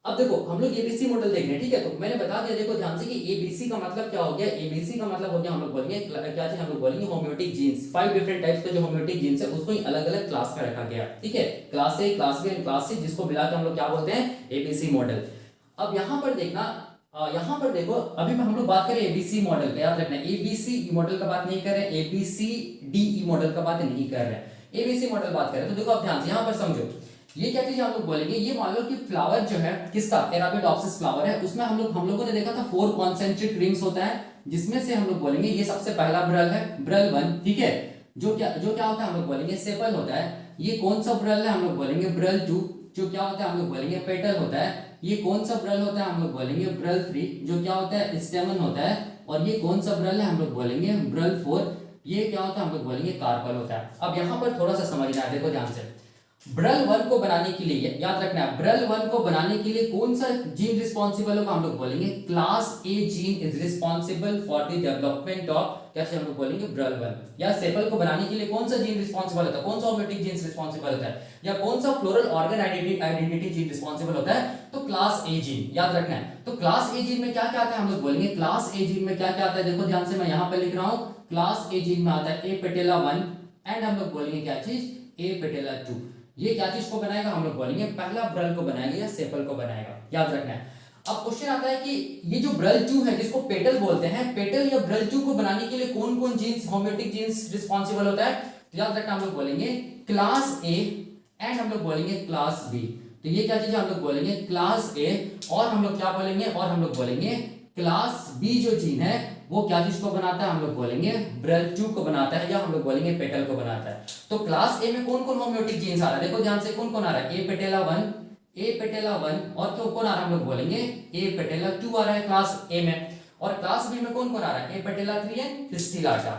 अब देखो हम लोग ABC मॉडल देख रहे हैं। ठीक है, तो मैंने बता दिया, देखो ध्यान से कि ABC का मतलब क्या हो गया, ABC का मतलब हो गया हम लोग बोलेंगे क्या चीज हम लोग बोलेंगे, होम्योटिक जीन्स। 5 डिफरेंट टाइप्स के जो होम्योटिक जीन्स है उसको ही अलग अलग क्लास में रखा गया। ठीक है, class A, class B and class C, जिसको मिलाकर हम लोग क्या बोलते हैं, ABC मॉडल। अब यहाँ पर देखना, यहाँ पर देखो, अभी हम लोग बात करें ABC मॉडल का, याद रखना ABC मॉडल का बात नहीं कर रहे, ABCDE मॉडल का बात नहीं कर रहे, ABC मॉडल बात कर रहे हैं। तो देखो अब ध्यान से यहाँ पर समझो, ये क्या चीज हम लोग बोलेंगे, ये मान लो कि फ्लावर जो है किसका, एराबिडोप्सिस फ्लावर है, उसमें हम लोगों ने देखा था 4 कॉन्सेंट्रिक रिंग्स होता है, जिसमें से हम लोग बोलेंगे ये सबसे पहला ब्रल है, ब्रल 1। ठीक है, जो क्या होता है हम लोग बोलेंगे सेपल होता है। ये कौन सा ब्रल है, हम लोग बोलेंगे ब्रल 2। जो क्या होता है हम लोग बोलेंगे पेटल होता है। ये कौन सा ब्रल होता है, हम लोग बोलेंगे ब्रल 3। जो क्या होता है स्टेमन होता है। और ये कौन सा ब्रल है, हम लोग बोलेंगे ब्रल 4। ये क्या होता है, हम लोग बोलेंगे कार्पल होता है। अब यहाँ पर थोड़ा सा समझना है, देखो ध्यान से, ब्रल 1 को बनाने के लिए याद रखना है, ब्रल 1 को बनाने के लिए कौन सा जीन रिस्पॉन्सिबल होगा, हम लोग बोलेंगे class A gene is responsible for the development of, कैसे हम लोग बोलेंगे ब्रल 1। या सेपल को बनाने के लिए कौन सा जीन रिस्पॉन्सिबल होता है, कौन सा होम्योटिक जीन रिस्पॉन्सिबल होता है, या कौन सा floral organ identity gene responsible होता है, तो क्लास ए जीन, याद रखना है। तो क्लास ए जीन में क्या क्या आता है, हम लोग बोलेंगे क्लास ए जीन में क्या क्या आता है, देखो ध्यान से मैं यहाँ पे लिख रहा हूँ, क्लास ए जीन में आता है ए पेटेला 1 एंड हम लोग बोलेंगे क्या चीज, ए पेटेला 2। ये क्या चीज को बनाएगा, हम लोग बोलेंगे पहला ब्रल को बनाएगा या सेपल को बनाएगा, याद रखना है। अब क्वेश्चन आता है कि ये जो ब्रल 2 है, जिसको पेटल बोलते हैं, पेटल या ब्रल 2 को बनाने के लिए कौन कौन जीन्स, होम्योटिक जीन्स रिस्पॉन्सिबल होता है, तो याद रखना हम लोग बोलेंगे क्लास ए एंड हम लोग बोलेंगे क्लास बी। तो ये क्या चीज है, हम लोग बोलेंगे क्लास ए, और हम लोग क्या बोलेंगे, और हम लोग बोलेंगे क्लास बी जो जीन है वो क्या चीज को बनाता है, हम लोग बोलेंगे ब्रल 2 को बनाता है, या हम लोग बोलेंगे पेटल को बनाता है। तो क्लास ए में कौन कौन होम्योटिक जीन्स आ रहा है, देखो ध्यान से, कौन कौन आ रहा है, ए पेटेला 1 और क्यों कौन आ रहा है, हम लोग बोलेंगे ए पेटेला 2 आ रहा है क्लास ए में। और क्लास बी में कौन कौन आ रहा है, ए पेटेला 3 एंड पिस्टिलाटा।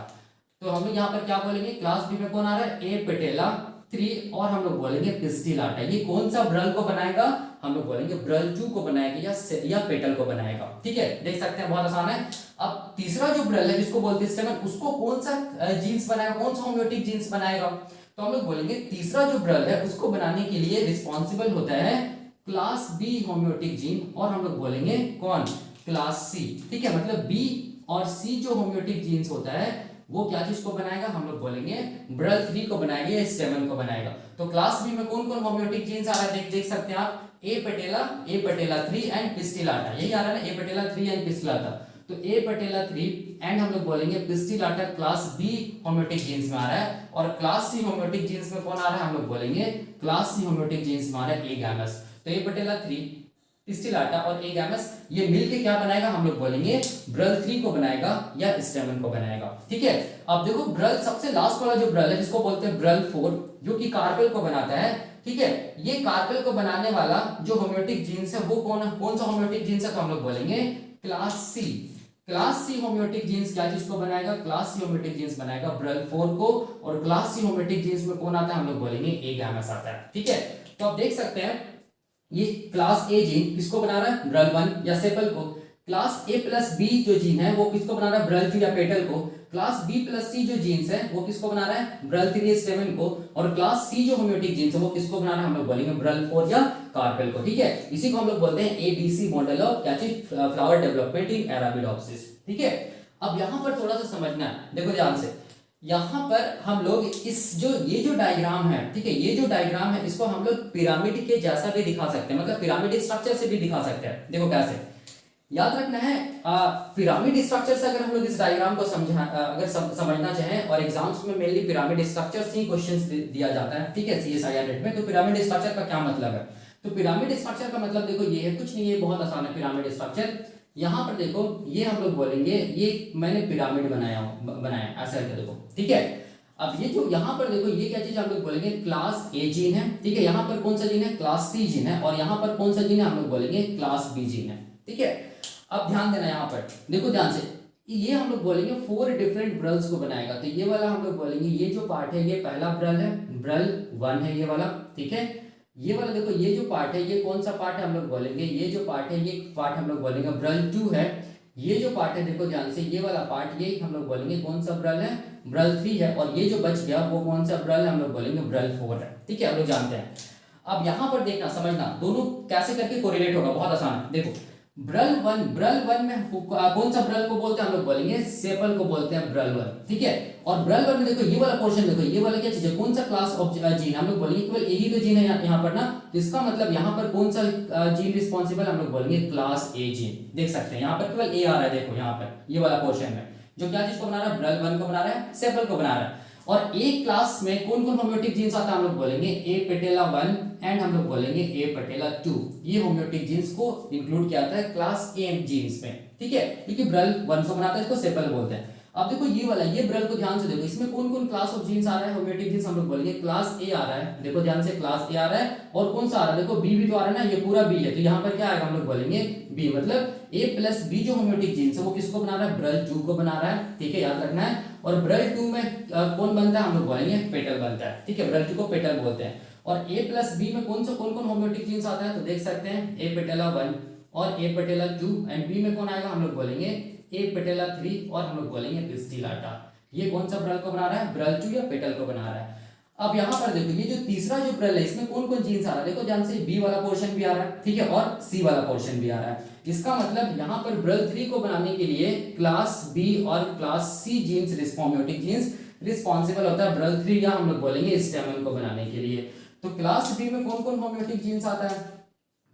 तो हम लोग यहाँ पर क्या बोलेंगे, क्लास बी में कौन आ रहा है, ए पेटेला 3 और हम लोग बोलेंगे पिस्टिलाटा। ये कौन सा ब्रल को बनाएगा? हम लोग बोलेंगे ब्रल 2 को बनाएगा या पेटल को बनाएगा। ठीक है, देख सकते हैं बहुत आसान है। अब तीसरा जो ब्रल है जिसको बोलते हैं स्टेमन, उसको कौन सा जीन्स बनाएगा, कौन सा होम्योटिक जीन्स बनाएगा? तो हम लोग बोलेंगे तीसरा जो ब्रल है उसको बनाने के लिए रिस्पॉन्सिबल होता है क्लास बी होम्योटिक जीन, और हम लोग बोलेंगे कौन? Class C. ठीक है, मतलब बी और सी जो होम्योटिक जीन्स होता है वो क्या चीज को बनाएगा? हम लोग बोलेंगे ब्रल 3 को बनाएगा या स्टेमन को बनाएगा। तो क्लास बी में कौन कौन होम्योटिक जीन्स आ रहा है देख सकते हैं आप, ए पटेला 3 एंड पिस्टिलाटा, यही आ रहा है ना, ए पटेला 3 एंड पिस्टिलाटा। तो ए पटेला 3 एंड हम लोग बोलेंगे pistillata class B homeotic genes में आ रहा है, और क्लास सी होम्योटिक जीन्स में कौन आ रहा है? हम लोग बोलेंगे क्लास सी होम्योटिक जीन्स में आ रहा है ए गैमस। तो ए पटेला 3, पिस्टिलाटा और ए गैमस ये मिलके क्या बनाएगा? हम लोग बोलेंगे ब्रल 3 को बनाएगा या स्टेमन को बनाएगा। ठीक है, अब देखो ब्रल सबसे लास्ट वाला जो ब्रल है जिसको बोलते हैं ब्रल 4, जो कि कार्पेल को बनाता है। ठीक है, ये कार्पेल को बनाने वाला जो होम्योटिक जीन्स है वो कौन सा होम्योटिक जीन्स है? तो हम लोग बोलेंगे class C. Class C homeotic genes क्या चीज को बनाएगा? क्लास सी होम्योटिक जीन्स बनाएगा ब्रल 4 को, और क्लास सी होम्योटिक जीन्स में कौन आता है? हम लोग बोलेंगे ए गैमस आता है। ठीक है, तो आप देख सकते हैं ये क्लास ए जीन किसको बना रहा है? ब्रल 1 या सेपल को। क्लास ए प्लस बी जो जीन है वो किसको बना रहा है? ब्रल 2 या पेटल को। क्लास बी प्लस सी जो जीन्स है वो किसको बना रहा है? ब्रल 3 स्टेमन को। और क्लास सी जो होम्योटिक जीन्स है वो किसको बना रहा है? हम लोग बोलेंगे ब्रल 4 या कार्पेल को। ठीक है, इसी को हम लोग बोलते हैं एबीसी मॉडल ऑफ क्या चीज? फ्लावर डेवलपमेंट इन अरेबिडोप्सिस। ठीक है, अब यहां पर थोड़ा सा समझना है, देखो ध्यान से। यहां पर हम लोग इस ये जो डायग्राम है, ठीक है, ये जो डायग्राम है इसको हम लोग पिरामिड के जैसा भी दिखा सकते हैं, मतलब पिरामिड स्ट्रक्चर से भी दिखा सकते हैं। देखो कैसे, याद रखना है पिरामिड स्ट्रक्चर से अगर हम लोग इस डायग्राम को समझना चाहें, और एग्जाम्स में मेनली पिरामिड स्ट्रक्चर से ही क्वेश्चंस दिया जाता है। ठीक है, सीएसआईआर नेट में। तो पिरामिड स्ट्रक्चर का क्या मतलब है? तो पिरामिड स्ट्रक्चर का मतलब देखो ये है, कुछ नहीं है, बहुत आसान है पिरामिड स्ट्रक्चर। यहाँ पर देखो ये हम लोग बोलेंगे ये मैंने पिरामिड बनाया ऐसा करके देखो। ठीक है, अब ये जो यहाँ पर देखो ये क्या चीज हम लोग बोलेंगे? क्लास ए जीन है। ठीक है, यहाँ पर कौन सा जीन है? क्लास सी जीन है। और यहाँ पर कौन सा जीन है? हम लोग बोलेंगे क्लास बी जीन है। ठीक है, अब ध्यान देना, यहाँ पर देखो ध्यान से, ये हम लोग बोलेंगे 4 डिफरेंट ब्रल्स को बनाएगा। तो ये वाला हम लोग बोलेंगे ये जो पार्ट है ये पहला ब्रल है, ब्रल 1 है ये वाला। ठीक है, ये वाला देखो ये जो पार्ट है ये कौन सा पार्ट है? हम लोग बोलेंगे ये जो पार्ट है ये पार्ट हम लोग बोलेंगे ब्रल 2 है। ये जो पार्ट है देखो ध्यान से, ये वाला पार्ट ये हम लोग बोलेंगे कौन सा ब्रल है? ब्रल 3 है। और ये जो बच गया वो कौन सा ब्रल है? हम लोग बोलेंगे ब्रल 4 है। ठीक है, हम लोग जानते हैं। अब यहाँ पर देखना, समझना दोनों कैसे करके कोरिलेट होगा, बहुत आसान है। देखो ब्रल 1 में कौन सा ब्रल को बोलते हैं? हम लोग बोलेंगे सेपल को बोलते हैं ब्रल 1। ठीक है, और ब्रल 1 में देखो ये वाला पोर्शन, देखो ये वाला क्या चीज है? कौन सा क्लास ऑफ जीन? हम लोग बोलेंगे केवल यही तो जीन है यहाँ पर ना, तो इसका मतलब यहाँ पर कौन सा जीन रिस्पॉन्सिबल? हम लोग बोलेंगे क्लास ए जीन। देख सकते हैं यहाँ पर केवल ए आ रहा है, देखो यहाँ पर ये वाला पोर्शन में जो क्या चीज को बना रहा है? ब्रल 1 को बना रहा है, सेपल को बना रहा है। और एक क्लास में कौन कौन होम्योटिक जीन्स आता है? हम लोग बोलेंगे ए पेटेला 1 एंड हम लोग बोलेंगे ए पेटेला 2। ये होम्योटिक जीन्स को इंक्लूड किया जाता है क्लास ए जीन्स में। ठीक है, क्योंकि ब्रल 1 को बनाता है, इसको सेपल बोलते हैं। अब देखो ये वाला ये ब्रल को ध्यान से देखो, इसमें कौन कौन क्लास ऑफ जीन्स आ रहा है? होम्योटिक जीन्स हम लोग बोलेंगे क्लास ए आ रहा है। देखो ध्यान से, क्लास ए आ रहा है। और कौन सा आ रहा है? देखो बी भी तो आ रहा है ना, ये पूरा बी है, तो यहाँ पर क्या आएगा? हम लोग बोलेंगे बी, मतलब ए प्लस बी जो होम्योटिक जीन्स है वो किसको बना रहा है? ब्रल 2 को बना रहा है। ठीक है, याद रखना है। और ब्रल 2 में कौन बनता है? हम लोग बोलेंगे पेटल बनता है। ठीक है, ब्रल 2 को पेटल बोलते हैं। और ए प्लस बी में कौन कौन होम्योटिक जीन्स आता है? तो देख सकते हैं ए पेटेला 1 और ए पेटेला 2, एंड बी में कौन आएगा? हम लोग बोलेंगे ए पेटेला 3 और हम लोग बोलेंगे पिस्टिलाटा। ये कौन सा ब्रल को बना रहा है? ब्रल 2 या पेटल को बना रहा है। अब यहाँ पर देखो ये जो तीसरा जो ब्रल है इसमें कौन कौन जीन्स आ रहा है? देखो ध्यान से, बी वाला पोर्शन भी आ रहा है, ठीक है, और सी वाला पोर्शन भी आ रहा है। इसका मतलब यहाँ पर ब्रल 3 को बनाने के लिए क्लास बी और class C genes homeotic genes responsible होता है ब्रल 3 या हम लोग बोलेंगे स्टेमन को बनाने के लिए। तो क्लास बी में कौन कौन होम्योटिक जीन्स आता है?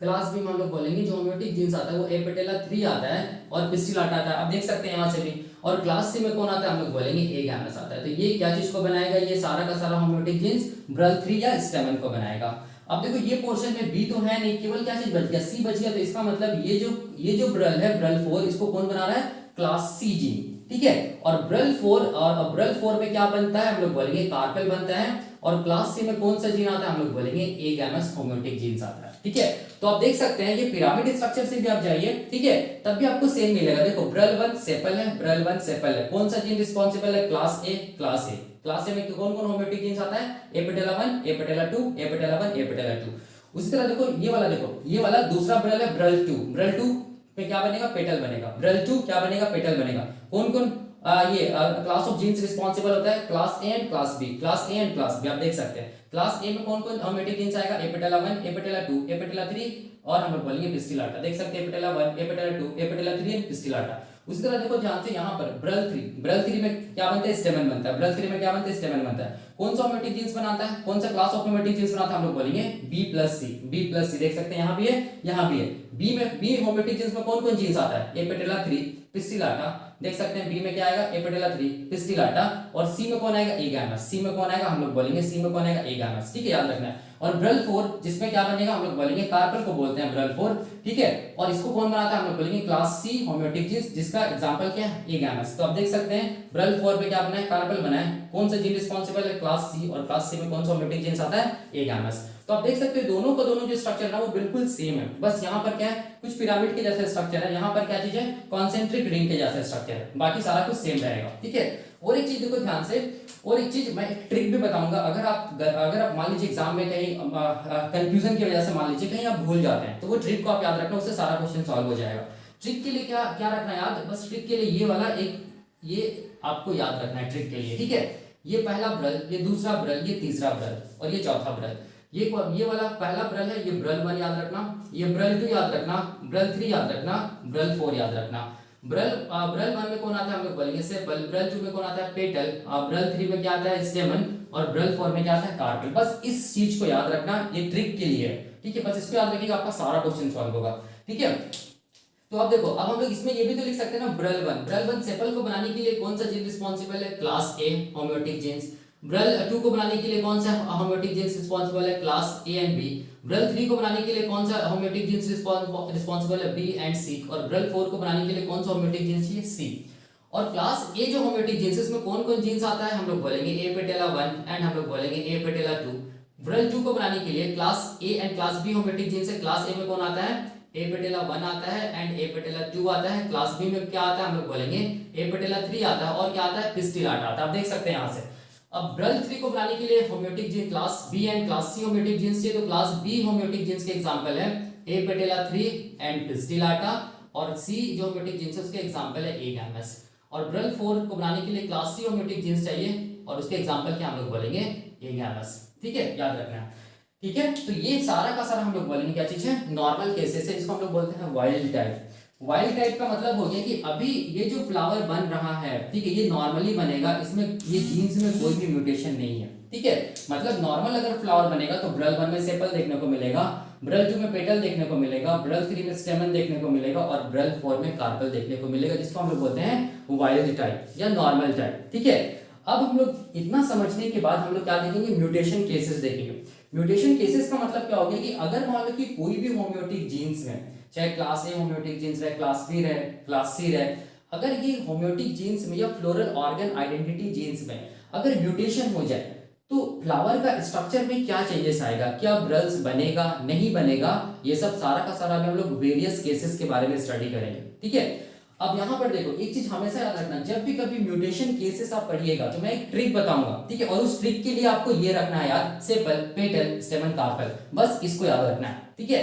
क्लास बी में हम लोग बोलेंगे जो होम्योटिक जीन्स आता है वो ए पेटेला 3 आता है और पिस्टिलाटा आता है। अब देख सकते हैं यहाँ से भी। और क्लास सी में कौन आता है? हम लोग बोलेंगे ए गैमस आता है। तो ये क्या चीज को बनाएगा? ये सारा का सारा होम्योटिक जीन्स ब्रल 3 या स्टेमन को बनाएगा। अब देखो ये पोर्शन में बी तो है नहीं, केवल क्या चीज बच गया? सी बच गया। तो इसका मतलब ये जो ब्रल है ब्रल 4, इसको कौन बना रहा है? Class C gene. ठीक है। और ब्रल 4 में क्या बनता है, हम लोग बोलेंगे कार्पेल बनता है। और क्लास सी में कौन सा जीन आता है, हम लोग बोलेंगे ए गैमस होम्योटिक जीन्स आता है, ठीक है। तो आप देख सकते हैं ये पिरामिड स्ट्रक्चर से भी आप जाइए, ठीक है, तब भी आपको सेम मिलेगा। देखो ब्रल 1 सेपल है, ब्रल 1 सेपल है, कौन सा जीन रिस्पॉन्सिबल है, class A, class A. Class A में कौन कौन होम्योटिक जीन्स आता है, apetala 1, apetala 2, apetala 1, apetala 2। उसी तरह देखो ये वाला दूसरा ब्रल है, ब्रल 2। ब्रल 2 पे क्या बनेगा, पेटल बनेगा। ब्रल 2 क्या बनेगा, पेटल बनेगा। कौन कौन ये क्लास ऑफ जीन्स रिस्पॉन्सिबल होता है, class A and class B, class A and class B. आप देख सकते हैं क्लास ए में कौन कौन होम्योटिक जीन्स आएगा, apetala 1, apetala 2, apetala 3 और हम लोग बोलेंगे पिस्टिलाटा। देख सकते हैं apetala 1, apetala 2, apetala 3 and pistillata. उसी तरह देखो ध्यान से यहाँ पर ब्रल 3 में क्या बनता है, स्टेमन बनता है। ब्रल 3 में क्या बनता है, स्टेमन बनता है। कौन सा होम्योटिक जीन्स बनाता है, कौन सा क्लास ऑफ होम्योटिक जीन्स बनाता है, हम लोग बोलेंगे बी प्लस सी। बी प्लस सी देख सकते हैं यहाँ भी है, यहाँ भी है। बी होम्योटिक जीन्स में कौन कौन जीन्स आता है, ए पेटेला 3, पिस्टिलाटा। देख सकते हैं बी में क्या आएगा, ए पेटेला 3, पिस्टिलाटा। और सी में कौन आएगा, ए गैमस। सी में कौन आएगा, हम लोग बोलेंगे सी में कौन आएगा, ए गैमस, ठीक है, याद रखना है। और ब्रल 4 जिसमें क्या बनेगा, हम लोग बोलेंगे कार्पेल को बोलते हैं ब्रल 4, ठीक है। और इसको कौन बनाता है, हम लोग बोलेंगे क्लास सी होम्योटिक जीन्स, जिसका एग्जांपल क्या है, ए गैमस। तो आप देख सकते हैं ब्रल 4 पे क्या बना है, कार्पेल बना है। कौन सा जीन रिस्पॉन्सिबल है, क्लास सी। और क्लास सी में कौन सा होम्योटिक जीन्स आता है, ए गैमस। तो आप देख सकते हैं दोनों का दोनों जो स्ट्रक्चर है ना वो बिल्कुल सेम है, बस यहाँ पर क्या है, कुछ पिरामिड के जैसा स्ट्रक्चर है, यहाँ पर क्या चीज है, कॉन्सेंट्रिक रिंग के जैसा स्ट्रक्चर है, बाकी सारा कुछ सेम रहेगा, ठीक है। और एक चीज देखो ध्यान से, और एक चीज मैं एक ट्रिक भी बताऊंगा। अगर आप मान लीजिए एग्जाम में कहीं कंफ्यूजन की वजह से मान लीजिए कहीं आप भूल जाते हैं, तो वो ट्रिक को आप याद रखना, उससे सारा क्वेश्चन सॉल्व हो जाएगा। ट्रिक के लिए क्या क्या रखना याद, बस ट्रिक के लिए ये वाला ये आपको याद रखना है ट्रिक के लिए, ठीक है। ये पहला ब्रल, ये दूसरा ब्रल, ये तीसरा ब्रल और ये चौथा ब्रल। ये वाला पहला ब्रल है, ये ब्रल 1 याद रखना, ये ब्रल 2 याद रखना, ब्रल 3 याद रखना, ब्रल 4 याद रखना। ब्रल 1 में कौन आता है, हम लोग बोलेंगे सेपल। ब्रल 2 में कौन आता है, पेटल। ब्रल 3 में क्या आता है, स्टेमन। और ब्रल 4 में क्या आता है, कार्पेल। बस इस चीज को याद रखना, ये ट्रिक के लिए है, ठीक है। बस इसको याद रखिएगा, आपका सारा क्वेश्चन सॉल्व होगा, ठीक है। तो अब देखो, अब हम लोग इसमें ये भी तो लिख सकते हैं ना, ब्रल 1 सेपल को बनाने के लिए कौन सा जीन रिस्पॉन्सिबल है, क्लास ए होम्योटिक जीन्स। ब्रल 2 को बनाने के लिए कौन सा होम्योटिक जीन्स रिस्पॉन्सिबल है, क्लास ए एंड बी। ब्रल 3 को बनाने के लिए कौन सा होम्योटिक जीन्स रिस्पॉन्सिबल है, बी एंड सी। और ब्रल 4 को बनाने के लिए कौन सा होम्योटिक जीन्स है, सी। और क्लास ए जो होम्योटिक जीन्स है इसमें कौन कौन जीन्स आता है, हम लोग बोलेंगे ए पेटेला 1 एंड हम लोग बोलेंगे ए पेटेला 2। ब्रल 2 को बनाने के लिए class A and class B homeotic genes है। क्लास ए में कौन आता है, ए पेटेला 1 आता है एंड ए पेटेला 2 आता है। क्लास बी में क्या आता है, हम लोग बोलेंगे ए पेटेला 3 आता है और क्या आता है, पिस्टिलाटा आता है। आप देख सकते हैं यहाँ से। अब ब्रल 3 को बनाने के लिए homeotic gene class B and class C homeotic genes चाहिए, तो क्लास बी होम्योटिक जीन्स के एग्जांपल है ए पेटेला 3 एंड पिस्टिलाटा। और सी जो होम्योटिक जीन्स है उसके एग्जांपल है ए गैमस। और ब्रल 4 को बनाने के लिए क्लास सी होम्योटिक जीन्स चाहिए और उसके एग्जांपल क्या हम लोग बोलेंगे, ए गैमस, ठीक है, याद रखना है, ठीक है। तो ये सारा का सारा हम लोग बोलेंगे क्या चीज है, नॉर्मल केसेस है, जिसको हम लोग बोलते हैं वाइल्ड टाइप। वाइल्ड टाइप का मतलब हो गया कि अभी ये जो फ्लावर बन रहा है, ठीक है, ये नॉर्मली बनेगा, इसमें ये जीन्स में कोई भी म्यूटेशन नहीं है, ठीक है। मतलब नॉर्मल अगर फ्लावर बनेगा तो ब्रल 1 में सेपल देखने को मिलेगा, ब्रल 2 में पेटल देखने को मिलेगा, ब्रल 3 में स्टेमन देखने को मिलेगा और ब्रल 4 में कार्पेल देखने को मिलेगा, जिसको हम लोग बोलते हैं वाइल्ड टाइप या नॉर्मल टाइप, ठीक है। अब हम लोग इतना समझने के बाद हम लोग क्या देखेंगे, म्यूटेशन केसेस देखेंगे। म्यूटेशन केसेस का मतलब क्या हो गया कि अगर मान लो कि कोई भी होम्योटिक जीन्स में, चाहे क्लास ए होम्योटिक जीन्स रहे, क्लास बी रहे, क्लास सी रहे, अगर ये होम्योटिक जीन्स में या फ्लोरल ऑर्गन आइडेंटिटी जीन्स में अगर म्यूटेशन हो जाए तो फ्लावर का स्ट्रक्चर में क्या चेंजेस आएगा, क्या ब्रल्स बनेगा नहीं बनेगा, ये सब सारा का सारा हम लोग वेरियस केसेस के बारे में स्टडी करेंगे, ठीक है। अब यहाँ पर देखो एक चीज हमेशा याद रखना, जब भी कभी म्यूटेशन केसेस आप पढ़िएगा तो मैं एक ट्रिक बताऊंगा, ठीक है, और उस ट्रिक के लिए आपको ये रखना है याद, सेपल, पेटल, स्टेमन, कार्पेल, बस इसको याद रखना है, ठीक है।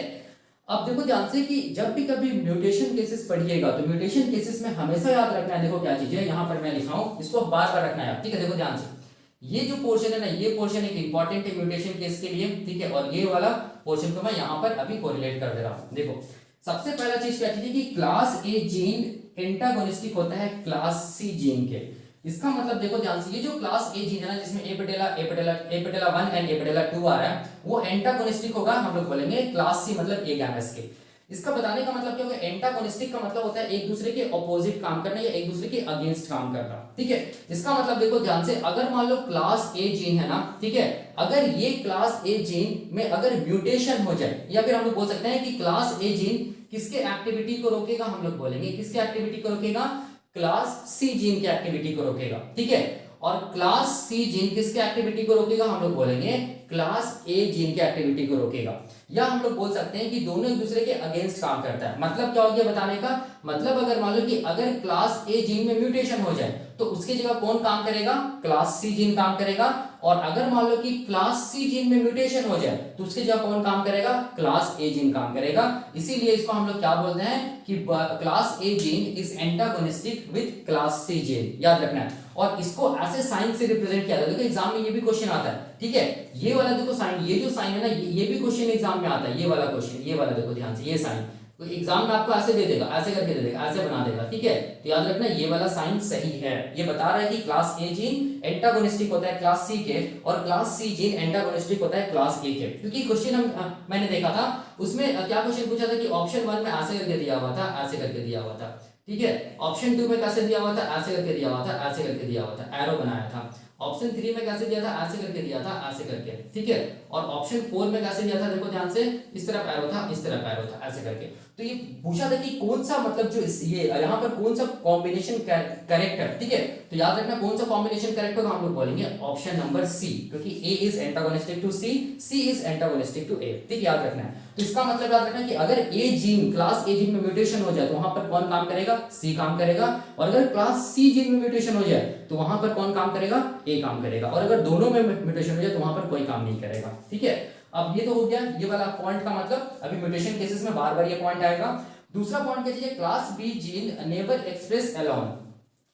अब देखो ध्यान से कि जब भी कभी म्यूटेशन केसेस पढ़िएगा तो म्यूटेशन केसेस में हमेशा याद रखना है, देखो क्या चीज है, यहाँ पर मैं लिखा हूं, इसको बार बार रखना है, ठीक है। देखो ध्यान से, ये जो पोर्शन है ना, ये पोर्शन एक इंपॉर्टेंट है म्यूटेशन केस के लिए, ठीक है। और ये वाला पोर्शन को मैं यहाँ पर अभी कोरिलेट कर दे रहा हूँ। देखो सबसे पहला चीज क्या चीज है कि क्लास ए जीन एंटागोनिस्टिक होता है क्लास सी जीन के। इसका मतलब देखो ध्यान से, ये जो क्लास ए जीन है ना, जिसमें ए पेटेला 1 एंड ए पेटेला 2 आ रहा है, वो एंटागोनिस्टिक होगा, हम लोग बोलेंगे क्लास सी मतलब ए गैमस के। इसका बताने का मतलब क्या होगा, एंटागोनिस्टिक का मतलब होता है एक दूसरे के ऑपोजिट काम करना या एक दूसरे के अगेंस्ट काम करना, ठीक है। इसका मतलब देखो ध्यान से, अगर मान लो क्लास ए जीन है ना, ठीक है, अगर ये क्लास ए जीन में अगर म्यूटेशन हो जाए, या फिर हम लोग बोल सकते हैं कि क्लास ए जीन किसके एक्टिविटी को रोकेगा, हम लोग बोलेंगे किसके एक्टिविटी को रोकेगा, क्लास सी जीन की एक्टिविटी को रोकेगा, ठीक है। और क्लास सी जीन किसके एक्टिविटी को रोकेगा, हम लोग बोलेंगे क्लास ए जीन की एक्टिविटी को रोकेगा। या हम लोग बोल सकते हैं कि दोनों एक दूसरे के अगेंस्ट काम करता है। मतलब क्या हो गया बताने का, मतलब अगर मान लो कि अगर क्लास ए जीन में म्यूटेशन हो जाए तो उसकी जगह कौन काम करेगा, क्लास सी जीन काम करेगा। और अगर मान लो कि क्लास सी जीन में म्यूटेशन हो जाए तो उसकी जगह कौन काम करेगा, क्लास ए जीन काम करेगा। इसीलिए इसको हम लोग क्या बोलते हैं कि class A gene is antagonistic with class C gene, याद रखना है। और इसको ऐसे साइन से रिप्रेजेंट किया जाता है। देखो एग्जाम में ये भी क्वेश्चन आता है, ठीक है। ये वाला देखो साइन, ये जो साइन है ना, ये भी क्वेश्चन एग्जाम में आता है। ये वाला क्वेश्चन, ये वाला देखो ध्यान से, ये साइन तो एग्जाम में आपको ऐसे दे देगा, ऐसे करके दे देगा, ऐसे बना देगा, ठीक है। तो याद रखना ये वाला साइन सही है। ये बता रहा है कि क्लास ए जीन एंटागोनिस्टिक होता है क्लास सी के, और क्लास सी जीन एंटागोनिस्टिक होता है क्लास ए के। क्योंकि क्वेश्चन मैंने देखा था उसमें क्या क्वेश्चन पूछा था कि ऑप्शन 1 में ऐसे करके दिया हुआ था, ऐसे करके दिया हुआ था, ठीक है। ऑप्शन 2 में कैसे दिया हुआ था, ऐसे करके दिया हुआ था, ऐसे करके दिया हुआ था, एरो बनाया था। ऑप्शन 3 में कैसे दिया था, ऐसे करके दिया था, ऐसे करके, ठीक है। और ऑप्शन 4 में कैसे दिया था, देखो ध्यान से, इस तरफ एरो था, इस तरफ एरो था, ऐसे करके। तो ये पूछा था कि कौन सा मतलब जो ये यहाँ पर कौन सा कॉम्बिनेशन करेक्ट है, ठीक है। तो याद रखना कौन सा कॉम्बिनेशन करेक्ट होगा, हम लोग बोलेंगे ऑप्शन नंबर सी, क्योंकि A is antagonistic to C is antagonistic to A, ठीक है, याद रखना है। तो इसका मतलब याद रखना कि अगर ए जीन क्लास ए जीन में म्यूटेशन हो जाए तो वहां पर कौन काम करेगा, सी काम करेगा। और अगर क्लास सी जीन में म्यूटेशन हो जाए तो वहां पर कौन काम करेगा, ए काम करेगा। और अगर दोनों में म्यूटेशन हो जाए तो वहां पर कोई काम नहीं करेगा, ठीक है। अब ये तो हो गया ये वाला पॉइंट का मतलब। अभी म्यूटेशन केसेस में बार बार ये पॉइंट आएगा। दूसरा पॉइंट क्या चाहिए, class B gene never express alone.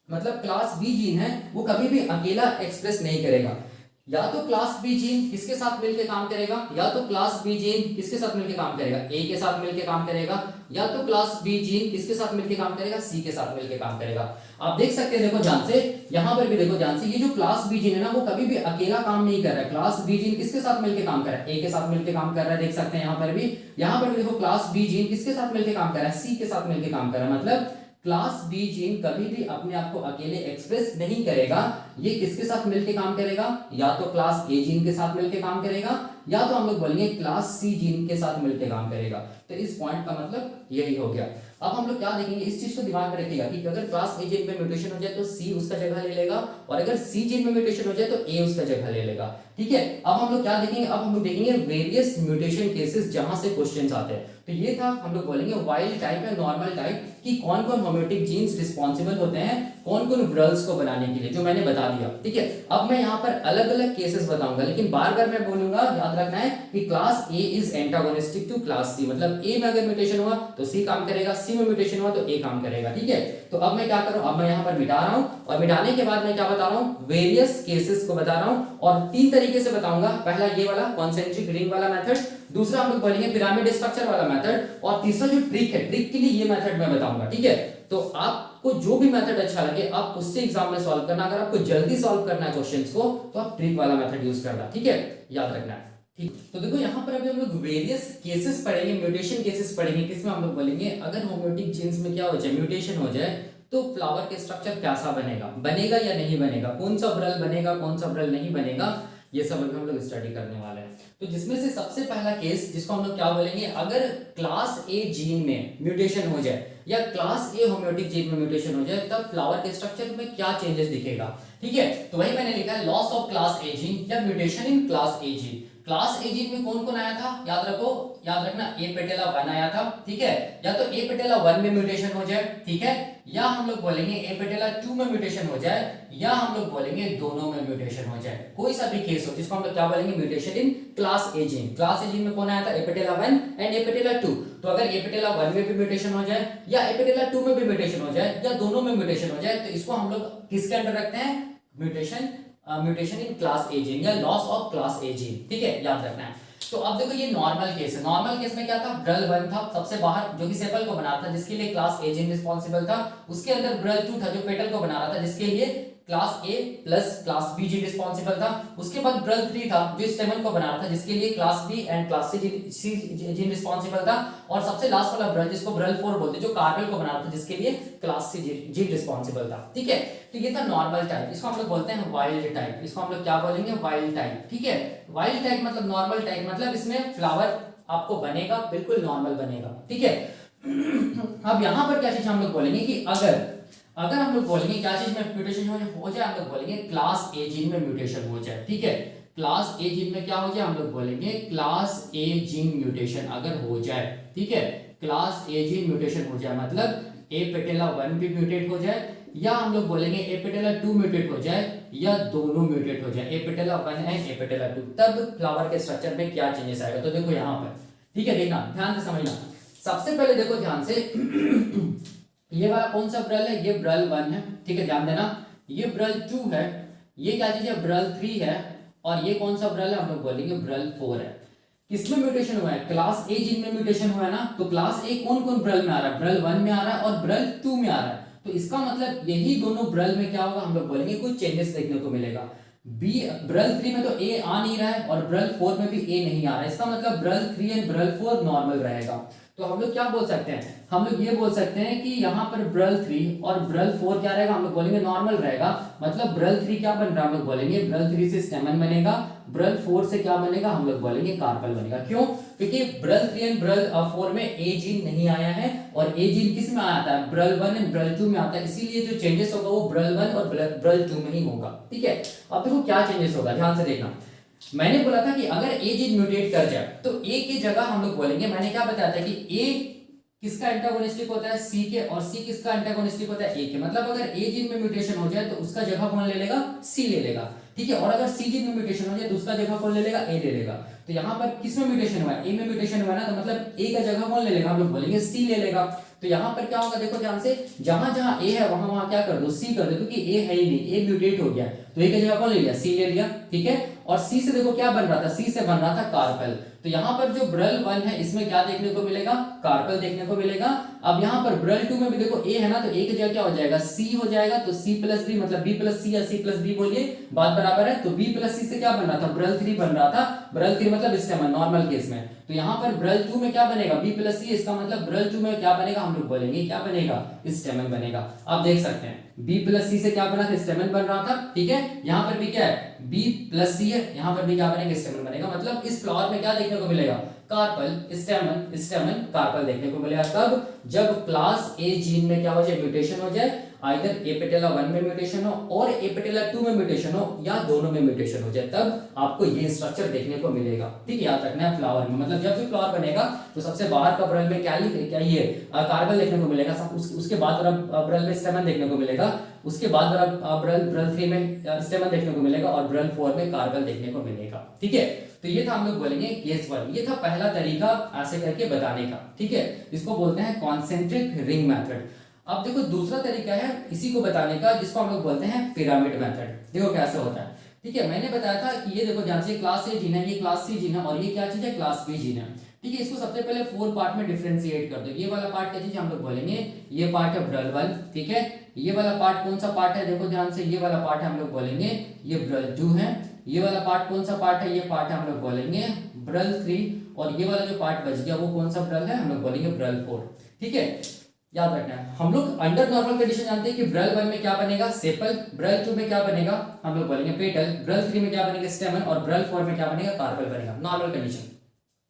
मतलब क्लास बी जीन है वो कभी भी अकेला एक्सप्रेस नहीं करेगा। या तो क्लास बी जीन किसके साथ मिलकर काम करेगा, या तो क्लास बी जीन किसके साथ मिलकर काम करेगा, ए के साथ मिलकर काम करेगा। या तो क्लास बी जीन किसके साथ मिलकर काम करेगा, सी के साथ मिलकर काम करेगा। आप देख सकते हैं, देखो ध्यान से, यहां पर भी देखो ध्यान से, ये जो क्लास बी जीन है ना वो कभी भी अकेला काम नहीं कर रहा है। क्लास बी जीन किसके साथ मिलकर काम कर रहा है, ए के साथ मिलकर काम कर रहा है, देख सकते हैं यहां पर भी। यहां पर भी देखो क्लास बी जीन किसके साथ मिलकर काम कर रहा है, सी के साथ मिलकर काम कर रहा है। मतलब क्लास बी जीन कभी भी अपने आप को अकेले एक्सप्रेस नहीं करेगा। ये किसके साथ मिलकर काम करेगा, या तो क्लास ए जीन के साथ मिलकर काम करेगा, या तो हम लोग बोलेंगे क्लास सी जीन के साथ मिलकर काम करेगा। तो इस पॉइंट का मतलब यही हो गया। अब हम लोग क्या देखेंगे, इस चीज को दिमाग में रखिएगा कि अगर क्लास ए जीन में म्यूटेशन हो जाए तो सी उसका जगह ले लेगा, और अगर सी जीन में म्यूटेशन हो जाए तो ए उसका जगह ले लेगा, ठीक है। अब हम लोग क्या देखेंगे, अब हम लोग देखेंगे वेरियस म्यूटेशन केसेस जहां से क्वेश्चंस आते हैं। तो ये था, हम लोग बोलेंगे वाइल्ड टाइप या नॉर्मल टाइप कि कौन कौन होम्योटिक जीन्स रिस्पॉन्सिबल होते हैं कौन कौन ब्रल्स को बनाने के लिए, जो मैंने बता दिया, ठीक है। अब मैं यहाँ पर अलग अलग केसेस बताऊंगा, लेकिन बार बार मैं बोलूंगा, याद रखना है कि class A is antagonistic to class C. मतलब ए में अगर म्यूटेशन हुआ तो सी काम करेगा, सी में म्यूटेशन हुआ तो ए काम करेगा, ठीक है। तो अब मैं क्या करूं, अब मैं यहाँ पर मिटा रहा हूँ, और मिटाने के बाद मैं क्या बता रहा हूँ, वेरियस केसेस को बता रहा हूँ। और 3 तरीके से बताऊंगा। पहला ये वाला कॉन्सेंट्रिक रिंग वाला मेथड, दूसरा हम लोग बोलेंगे पिरामिड स्ट्रक्चर वाला मेथड, और तीसरा जो ट्रिक है, ट्रिक के लिए ये मेथड मैं बताऊंगा, ठीक है। तो आपको जो भी मेथड अच्छा लगे आप उससे एग्जाम में सॉल्व करना। अगर आपको जल्दी सॉल्व करना है क्वेश्चंस को तो आप ट्रिक वाला मेथड यूज करना, ठीक है, याद रखना है, ठीक। तो देखो यहाँ पर अभी हम लोग वेरियस केसेस पढ़ेंगे, म्यूटेशन केसेस पढ़ेंगे, किसमें हम लोग बोलेंगे अगर होम्योटिक जीन्स में क्या हो जाए, म्यूटेशन हो जाए तो फ्लावर के स्ट्रक्चर कैसा बनेगा, बनेगा या नहीं बनेगा, कौन सा ब्रल बनेगा, कौन सा ब्रल नहीं बनेगा, ये सब अभी हम लोग स्टडी करने वाले हैं। तो जिसमें से सबसे पहला केस जिसको हम लोग क्या बोलेंगे, अगर क्लास ए जीन में म्यूटेशन हो जाए या क्लास ए होम्योटिक जीन में म्यूटेशन हो जाए तब फ्लावर के स्ट्रक्चर में क्या चेंजेस दिखेगा, ठीक है। तो वही मैंने लिखा है loss of class A gene या mutation in class A gene. Class A gene में कौन कौन आया था, याद रखो, याद रखना ए पेटेला 1 आया था, ठीक है। या तो ए पेटेला 1 में म्यूटेशन हो जाए, ठीक है, या हम लोग बोलेंगे ए पेटेला 2 में म्यूटेशन हो जाए, या हम लोग बोलेंगे दोनों में म्यूटेशन हो जाए। कोई सा भी केस हो जिसको हम लोग क्या बोलेंगे, mutation in class A gene. Class A gene में कौन आया था, ए पेटेला 1 एंड ए पेटेला 2। तो अगर ए पेटेला 1 में भी म्यूटेशन हो जाए या ए पेटेला 2 में भी म्यूटेशन हो जाए या दोनों में म्यूटेशन हो जाए तो इसको हम लोग किसके अंडर रखते हैं, mutation in class A gene या loss of class A gene, ठीक है, याद रखना है। तो अब देखो ये नॉर्मल केस है। नॉर्मल केस में क्या था, ब्रल 1 था सबसे बाहर जो कि सेपल को बना रहा था, जिसके लिए क्लास ए जीन रिस्पांसिबल था। उसके अंदर ब्रल 2 था जो पेटल को बना रहा था, जिसके लिए class A plus class B gene responsible था। उसके बाद ब्रल 3 था जो स्टेमन को बना रहा था, जिसके लिए class B and class C gene responsible था। और सबसे लास्ट वाला ब्रल जिसको ब्रल 4 बोलते हैं जो कार्पेल को बना रहा था, जिसके लिए क्लास सी जीन रिस्पांसिबल था, ठीक है। तो ये था नॉर्मल टाइप, इसको हम लोग बोलते हैं वाइल्ड टाइप। इसको हम लोग क्या बोलेंगे, वाइल्ड टाइप, ठीक है। वाइल्ड टाइप मतलब नॉर्मल टाइप, मतलब इसमें फ्लावर आपको बनेगा बिल्कुल नॉर्मल बनेगा, ठीक है। अब यहां पर क्या चीज हम लोग बोलेंगे कि अगर हम लोग बोलेंगे क्या चीज में म्यूटेशन हो जाए, हम लोग बोलेंगे क्लास ए जीन में म्यूटेशन हो जाए, ठीक है। क्लास ए जीन में क्या हो जाए, हम लोग बोलेंगे क्लास ए जीन म्यूटेशन अगर हो जाए, ठीक है। क्लास ए जीन म्यूटेशन हो जाए मतलब ए पेटेला 1 भी म्यूटेट हो जाए, या हम लोग बोलेंगे ए पेटेला 2 म्यूटेट हो जाए, या दोनों म्यूटेट हो जाए, ए पेटेला 1 एंड ए पेटेला 2, तब फ्लावर के स्ट्रक्चर में क्या चेंजेस आएगा। तो देखो यहाँ पर, ठीक है, देखना ध्यान से समझना। सबसे पहले देखो ध्यान से ये वाला कौन सा ब्रल है, ये ब्रल 1 है, ठीक है, ध्यान देना। ये ब्रल 2 है, ये क्या चीज है, ब्रल 3 है, और ये कौन सा ब्रल है, हम लोग बोलेंगे ब्रल 4 है। किसमें म्यूटेशन हुआ है, क्लास ए जीन में म्यूटेशन हुआ है ना। तो क्लास ए कौन कौन ब्रल में आ रहा है, ब्रल 1 में आ रहा है और ब्रल 2 में आ रहा है। तो इसका मतलब यही दोनों ब्रल में क्या होगा, हम लोग बोलेंगे कुछ चेंजेस देखने को मिलेगा। बी ब्रल 3 में तो ए आ नहीं रहा है और ब्रल 4 में भी ए नहीं आ रहा है, इसका मतलब ब्रल 3 एंड ब्रल 4 नॉर्मल रहेगा। तो हम लोग क्या बोल सकते हैं, हम लोग ये बोल सकते हैं कि यहाँ पर ब्रल 3 और ब्रल 4 क्या रहेगा, हम लोग बोलेंगे नॉर्मल रहेगा। मतलब ब्रल 3 क्या बन रहा है, हम लोग बोलेंगे ब्रल 3 से स्टेमन बनेगा, ब्रल 4 से क्या बनेगा, हम लोग बोलेंगे कार्पल बनेगा। क्यों, क्योंकि ब्रल 3 एंड ब्रल 4 में ए जीन नहीं आया है, और ए जीन किस में आता है, ब्रल 1 एंड ब्रल 2 में आता है, इसीलिए जो चेंजेस होगा वो ब्रल 1 और ब्रल 2 में ही होगा, ठीक है। अब देखो क्या चेंजेस होगा, ध्यान से देखना। मैंने बोला था कि अगर ए जीन म्यूटेट कर जाए तो ए की जगह हम लोग बोलेंगे, मैंने क्या बताया था कि ए किसका एंटागोनिस्टिक होता है, सी के, और सी किसका एंटागोनिस्टिक होता है, ए के। मतलब अगर ए जीन में म्यूटेशन हो जाए तो उसका जगह कौन ले लेगा, सी ले लेगा, ठीक है। और अगर सी जीन में म्यूटेशन हो जाए तो उसका जगह कौन ले लेगा, ए ले लेगा। तो यहाँ पर किस में म्यूटेशन हुआ है, ए में म्यूटेशन हुआ है ना, तो मतलब ए का जगह कौन ले लेगा, हम लोग बोलेंगे सी ले लेगा। तो यहाँ पर क्या होगा, देखो ध्यान से, जहां जहां ए है वहां वहां क्या कर दो, सी कर दो, क्योंकि ए है ही नहीं, ए म्यूटेट हो गया, तो ए की जगह कौन ले लिया, सी ले लिया, ठीक है। और सी से देखो क्या बन रहा था, सी से बन रहा था कार्पल। तो यहाँ पर जो ब्रल 1 है इसमें क्या देखने को मिलेगा, कार्पल देखने को मिलेगा। अब यहाँ पर ब्रल 2 में भी देखो ए है ना, तो ए की जगह क्या हो जाएगा, सी हो जाएगा। तो सी प्लस बी मतलब बी प्लस सी या सी प्लस बी बोलिए, बात बराबर है। तो बी प्लस सी से क्या बन रहा था, ब्रल 3 बन रहा था, ब्रल 3 मतलब स्टेमन नॉर्मल केस में। तो यहाँ पर ब्रल 2 में क्या बनेगा, बी प्लस सी, इसका मतलब ब्रल 2 में क्या बनेगा, हम लोग बोलेंगे क्या बनेगा, स्टेमन बनेगा। आप देख सकते हैं बी प्लस सी से क्या बना था, स्टेमन बन रहा था, ठीक है। यहाँ पर भी क्या है, बी प्लस सी है, यहाँ पर भी क्या बनेगा, स्टेमन बनेगा। मतलब इस फ्लावर में क्या देखने को मिलेगा, कार्पल स्टेमन स्टेमन कार्पल देखने को मिलेगा। तब जब क्लास ए जीन में क्या हो जाए, म्यूटेशन हो जाए, आइदर ए पेटेला 1 में म्यूटेशन हो और ए पेटेला 2 में म्यूटेशन हो, या दोनों में म्यूटेशन हो जाए, तब आपको ये स्ट्रक्चर देखने को मिलेगा, ठीक है। याद रखना है फ्लावर में, मतलब जब भी फ्लावर बनेगा तो सबसे बाहर का ब्रल में क्या ये कार्बन देखने को मिलेगा, उसके बाद ब्रल में स्टेमन देखने को मिलेगा, उसके बाद ब्रल 3 में स्टेमन देखने को मिलेगा, और ब्रल 4 में कार्बन देखने को मिलेगा, ठीक है। तो ये था हम लोग बोलेंगे केस 1, ये था पहला तरीका ऐसे करके बताने का, ठीक है। इसको बोलते हैं कॉन्सेंट्रिक रिंग मेथड। अब देखो दूसरा तरीका है इसी को बताने का, जिसको हम लोग बोलते हैं पिरामिड मेथड। देखो कैसे होता है, ठीक है। मैंने बताया था कि ये देखो ध्यान से, क्लास ए जीन है, ये क्लास सी जीन है, और ये क्या चीज है, क्लास बी जीन है, ठीक है। इसको सबसे पहले 4 पार्ट में डिफरेंशिएट कर दो। ये वाला पार्ट क्या चीज हम लोग बोलेंगे, ये पार्ट है ब्रल 1, ठीक है। ये वाला पार्ट कौन सा पार्ट है, देखो ध्यान से, ये वाला पार्ट है हम लोग बोलेंगे ये ब्रल 2 है। ये वाला पार्ट कौन सा पार्ट है, ये पार्ट है हम लोग बोलेंगे ब्रल 3, और ये वाला जो पार्ट बच गया वो कौन सा ब्रल है, हम लोग बोलेंगे ब्रल 4, ठीक है। याद रखना है, हम लोग अंडर नॉर्मल कंडीशन जानते हैं कि ब्रल 1 में क्या बनेगा, सेपल, ब्रल 2 में क्या बनेगा, हम लोग बोलेंगे पेटल, ब्रल 3 में क्या बनेगा, स्टेमन, और ब्रल 4 में क्या बनेगा, कार्पल बनेगा, नॉर्मल कंडीशन,